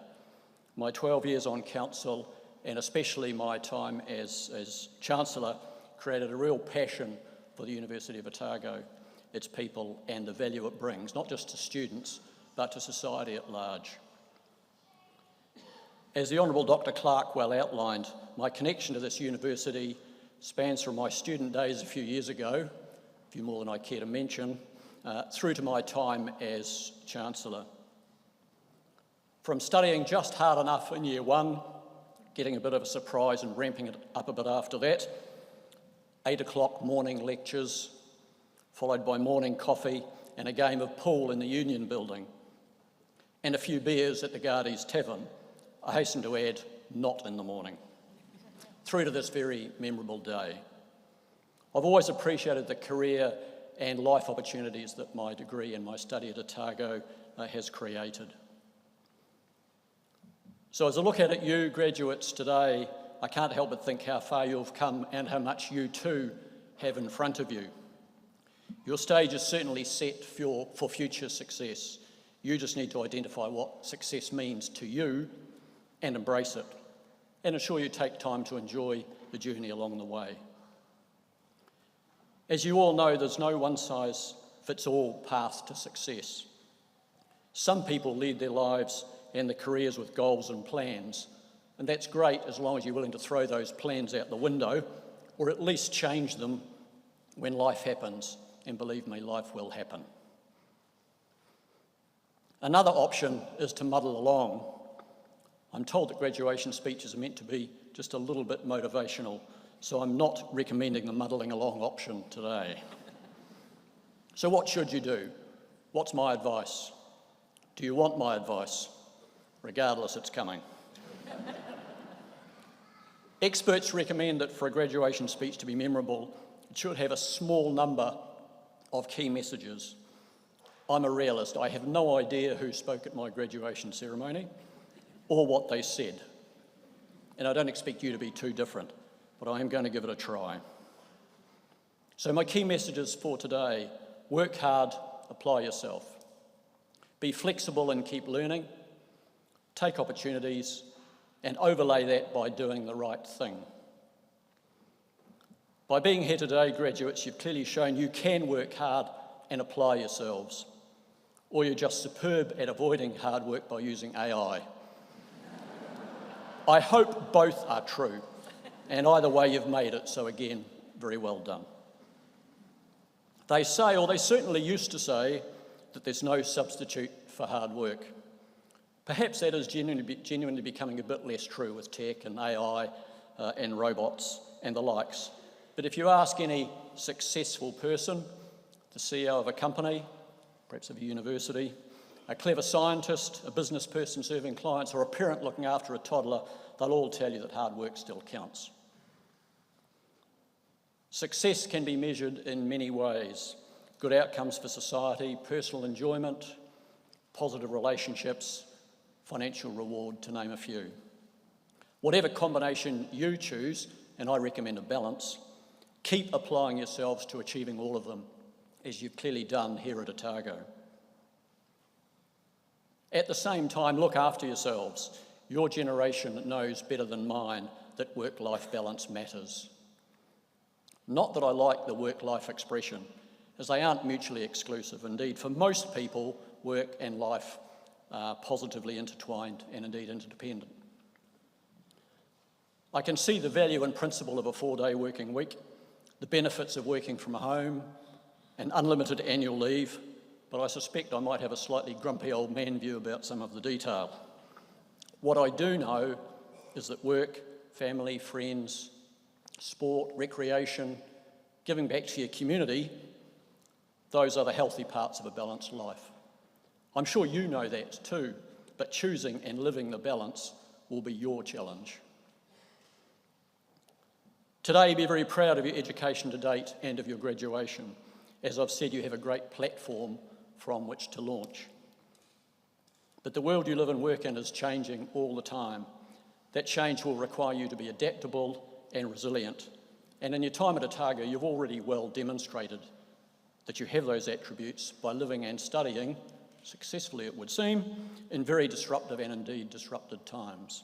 My 12 years on Council, and especially my time as Chancellor, created a real passion for the University of Otago, its people, and the value it brings, not just to students, but to society at large. As the Honourable Dr. Clark well outlined, my connection to this university spans from my student days a few years ago, a few more than I care to mention, through to my time as Chancellor. From studying just hard enough in year one, getting a bit of a surprise and ramping it up a bit after that, 8 o'clock morning lectures, followed by morning coffee and a game of pool in the Union building, and a few beers at the Gardy's Tavern, I hasten to add, not in the morning, through to this very memorable day. I've always appreciated the career and life opportunities that my degree and my study at Otago has created. So as I look at you graduates today, I can't help but think how far you've come and how much you too have in front of you. Your stage is certainly set for future success. You just need to identify what success means to you and embrace it, and ensure you take time to enjoy the journey along the way. As you all know, there's no one-size-fits-all path to success. Some people lead their lives and their careers with goals and plans, and that's great as long as you're willing to throw those plans out the window, or at least change them when life happens, and believe me, life will happen. Another option is to muddle along. I'm told that graduation speeches are meant to be just a little bit motivational, so I'm not recommending the muddling along option today. So what should you do? What's my advice? Do you want my advice? Regardless, it's coming. Experts recommend that for a graduation speech to be memorable, it should have a small number of key messages. I'm a realist. I have no idea who spoke at my graduation ceremony or what they said. And I don't expect you to be too different, but I am going to give it a try. So my key messages for today: work hard, apply yourself. Be flexible and keep learning. Take opportunities and overlay that by doing the right thing. By being here today, graduates, you've clearly shown you can work hard and apply yourselves, or you're just superb at avoiding hard work by using AI. I hope both are true, and either way you've made it, so again, very well done. They say, or they certainly used to say, that there's no substitute for hard work. Perhaps that is genuinely becoming a bit less true with tech and AI and robots and the likes. But if you ask any successful person, the CEO of a company, perhaps of a university, a clever scientist, a business person serving clients, or a parent looking after a toddler, they'll all tell you that hard work still counts. Success can be measured in many ways: good outcomes for society, personal enjoyment, positive relationships, financial reward, to name a few. Whatever combination you choose, and I recommend a balance, keep applying yourselves to achieving all of them, as you've clearly done here at Otago. At the same time, look after yourselves. Your generation knows better than mine that work-life balance matters. Not that I like the work-life expression, as they aren't mutually exclusive. Indeed, for most people, work and life are positively intertwined and indeed interdependent. I can see the value and principle of a 4-day working week, the benefits of working from home, and unlimited annual leave, but I suspect I might have a slightly grumpy old man view about some of the detail. What I do know is that work, family, friends, sport, recreation, giving back to your community, those are the healthy parts of a balanced life. I'm sure you know that too, but choosing and living the balance will be your challenge. Today, be very proud of your education to date and of your graduation. As I've said, you have a great platform from which to launch. But the world you live and work in is changing all the time. That change will require you to be adaptable and resilient. And in your time at Otago, you've already well demonstrated that you have those attributes by living and studying, successfully it would seem, in very disruptive and indeed disrupted times.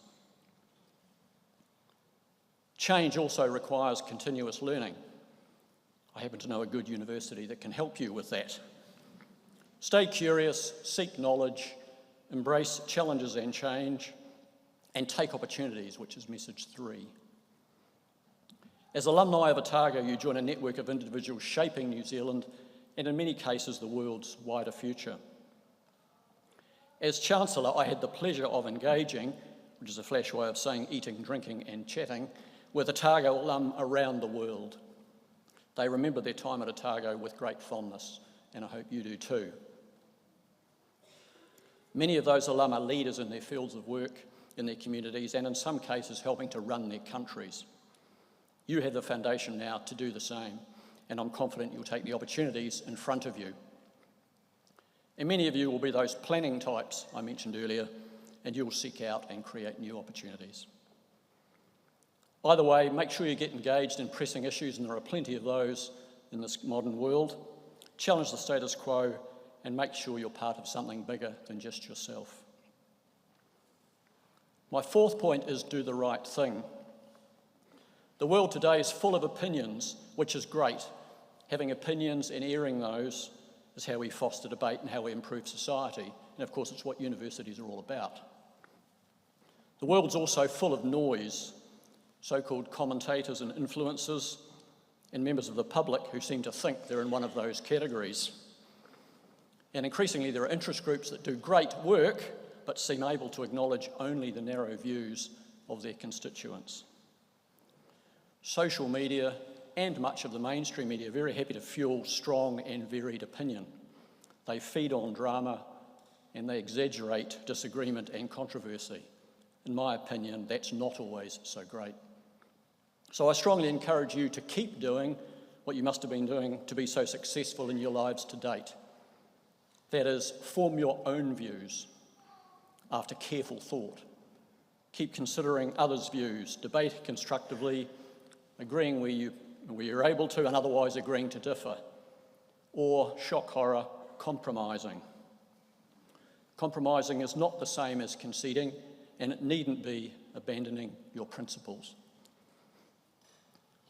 Change also requires continuous learning. I happen to know a good university that can help you with that. Stay curious, seek knowledge, embrace challenges and change, and take opportunities, which is message 3. As alumni of Otago, you join a network of individuals shaping New Zealand and in many cases the world's wider future. As Chancellor, I had the pleasure of engaging, which is a flash way of saying eating, drinking and chatting, with Otago alum around the world. They remember their time at Otago with great fondness, and I hope you do too. Many of those alum are leaders in their fields of work, in their communities, and in some cases helping to run their countries. You have the foundation now to do the same, and I'm confident you'll take the opportunities in front of you. And many of you will be those planning types I mentioned earlier, and you'll seek out and create new opportunities. Either way, make sure you get engaged in pressing issues, and there are plenty of those in this modern world. Challenge the status quo and make sure you're part of something bigger than just yourself. My fourth point is do the right thing. The world today is full of opinions, which is great. Having opinions and airing those is how we foster debate and how we improve society. And of course, it's what universities are all about. The world's also full of noise, so-called commentators and influencers, and members of the public who seem to think they're in one of those categories. And increasingly, there are interest groups that do great work, but seem able to acknowledge only the narrow views of their constituents. Social media and much of the mainstream media are very happy to fuel strong and varied opinion. They feed on drama and they exaggerate disagreement and controversy. In my opinion, that's not always so great. So I strongly encourage you to keep doing what you must have been doing to be so successful in your lives to date. That is, form your own views after careful thought. Keep considering others' views, debate constructively, agreeing where you're able to and otherwise agreeing to differ, or, shock horror, compromising. Compromising is not the same as conceding, and it needn't be abandoning your principles.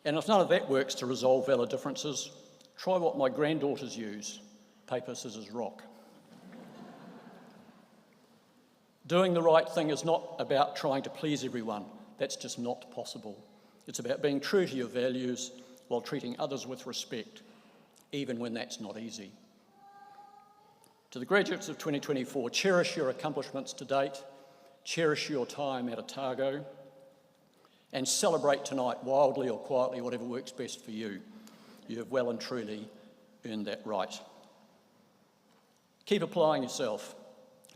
And if none of that works to resolve valid differences, try what my granddaughters use: paper, scissors, rock. Doing the right thing is not about trying to please everyone. That's just not possible. It's about being true to your values while treating others with respect, even when that's not easy. To the graduates of 2024, cherish your accomplishments to date, cherish your time at Otago, and celebrate tonight wildly or quietly, whatever works best for you. You have well and truly earned that right. Keep applying yourself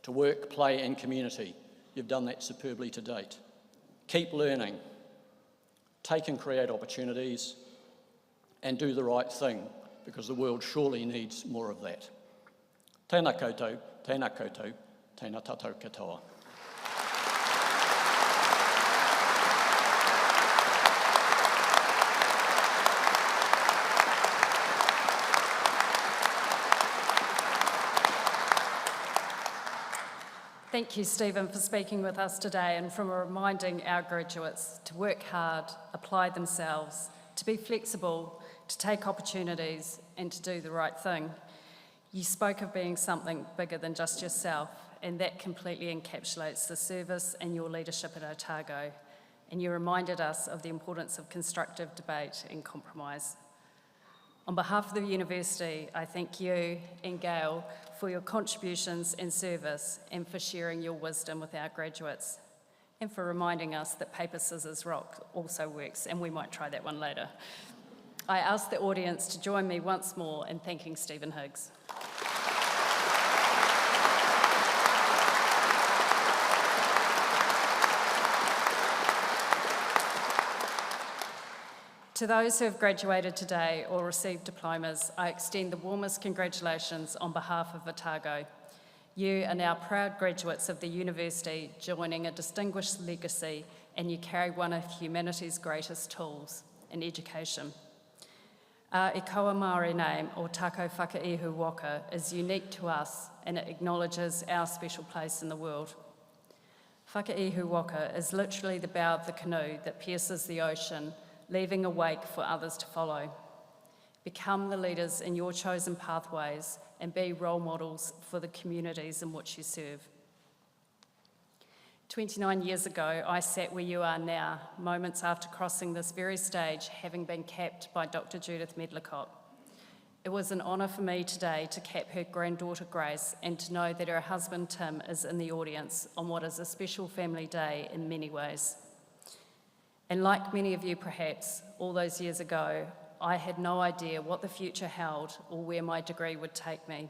to work, play and community. You've done that superbly to date. Keep learning, take and create opportunities, and do the right thing, because the world surely needs more of that. Tēnā koutou, tēnā koutou, tēnā tātou katoa. Thank you, Stephen, for speaking with us today and for reminding our graduates to work hard, apply themselves, to be flexible, to take opportunities and to do the right thing. You spoke of being something bigger than just yourself, and that completely encapsulates the service and your leadership at Otago. And you reminded us of the importance of constructive debate and compromise. On behalf of the university, I thank you and Gail for your contributions and service and for sharing your wisdom with our graduates and for reminding us that paper, scissors, rock also works, and we might try that one later. I ask the audience to join me once more in thanking Stephen Higgs. To those who have graduated today or received diplomas, I extend the warmest congratulations on behalf of Otago. You are now proud graduates of the university, joining a distinguished legacy, and you carry one of humanity's greatest tools, in education. Our ikawa Māori name, Otago Whakaihu Waka, is unique to us and it acknowledges our special place in the world. Whakaihu Waka is literally the bow of the canoe that pierces the ocean, leaving a wake for others to follow. Become the leaders in your chosen pathways and be role models for the communities in which you serve. 29 years ago, I sat where you are now, moments after crossing this very stage, having been capped by Dr. Judith Medlicott. It was an honour for me today to cap her granddaughter Grace and to know that her husband Tim is in the audience on what is a special family day in many ways. And like many of you perhaps, all those years ago, I had no idea what the future held or where my degree would take me.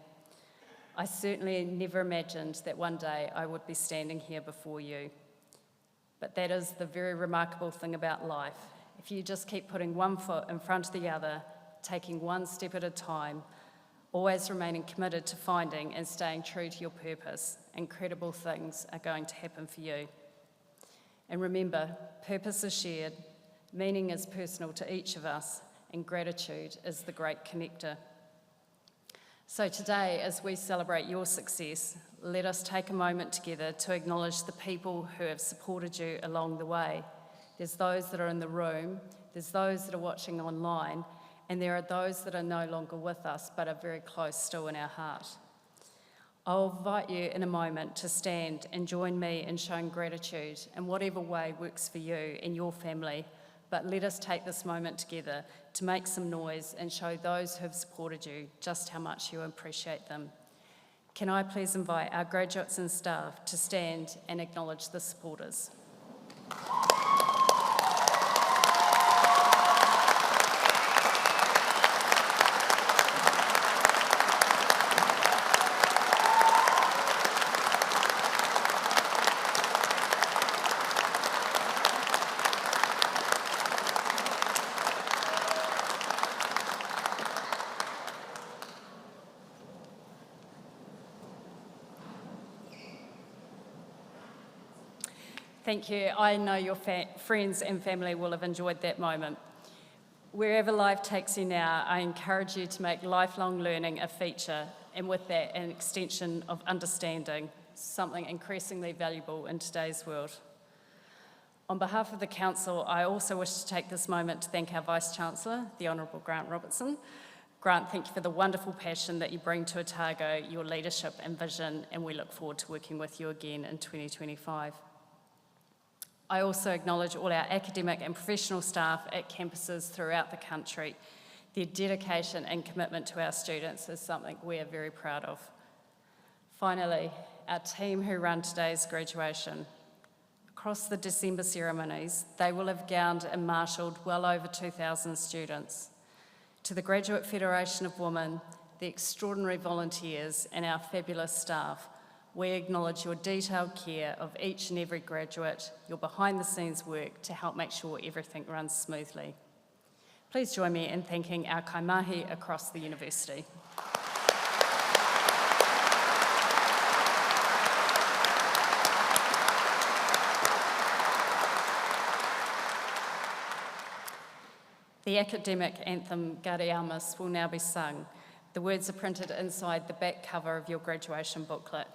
I certainly never imagined that one day I would be standing here before you. But that is the very remarkable thing about life. If you just keep putting one foot in front of the other, taking one step at a time, always remaining committed to finding and staying true to your purpose. Incredible things are going to happen for you. And remember, purpose is shared, meaning is personal to each of us, and gratitude is the great connector. So today, as we celebrate your success, let us take a moment together to acknowledge the people who have supported you along the way. There's those that are in the room, there's those that are watching online, and there are those that are no longer with us but are very close still in our heart. I'll invite you in a moment to stand and join me in showing gratitude in whatever way works for you and your family, but let us take this moment together to make some noise and show those who have supported you just how much you appreciate them. Can I please invite our graduates and staff to stand and acknowledge the supporters? Thank you. I know your friends and family will have enjoyed that moment. Wherever life takes you now, I encourage you to make lifelong learning a feature, and with that, an extension of understanding, something increasingly valuable in today's world. On behalf of the Council, I also wish to take this moment to thank our Vice-Chancellor, the Honourable Grant Robertson. Grant, thank you for the wonderful passion that you bring to Otago, your leadership and vision, and we look forward to working with you again in 2025. I also acknowledge all our academic and professional staff at campuses throughout the country. Their dedication and commitment to our students is something we are very proud of. Finally, our team who run today's graduation. Across the December ceremonies, they will have gowned and marshalled well over 2,000 students. To the Graduate Federation of Women, the extraordinary volunteers and our fabulous staff, we acknowledge your detailed care of each and every graduate, your behind-the-scenes work to help make sure everything runs smoothly. Please join me in thanking our kaimahi across the university. The academic anthem, Gariamas, will now be sung. The words are printed inside the back cover of your graduation booklet.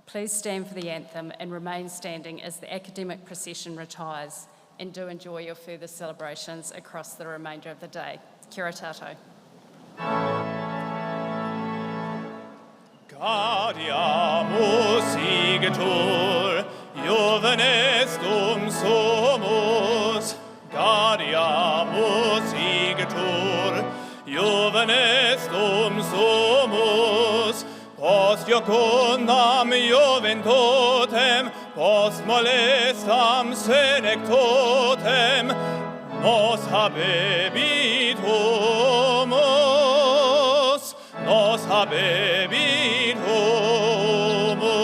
Please stand for the anthem and remain standing as the academic procession retires, and do enjoy your further celebrations across the remainder of the day. Kia ora tātou. Gaudiamus igitur, Jovenes dum sumus. Gaudiamus igitur, Jovenes dum sumus. Post iocundam juventutem, post molestam senectutem, nos habebit humus, nos habebit humus.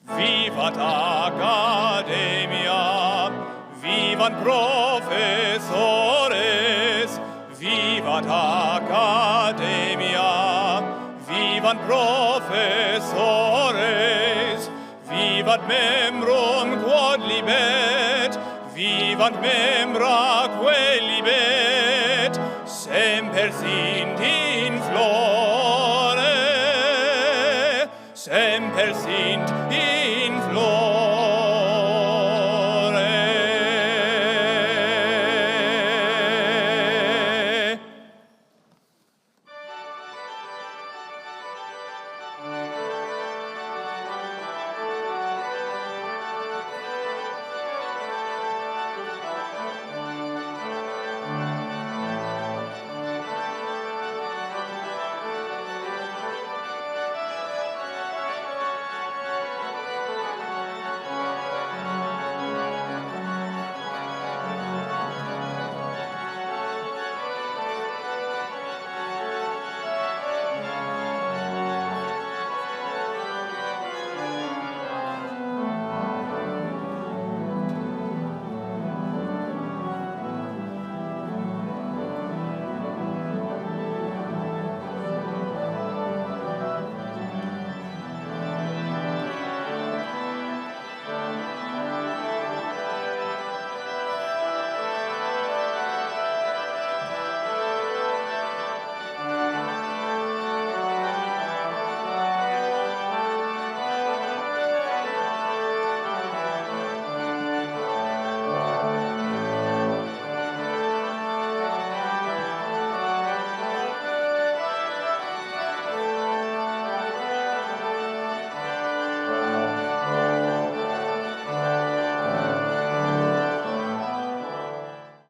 Vivat academia, vivat professores, vivat academia, vivat professores, vivat membrum quod libet, vivat membra quae libet, semper sint in flor.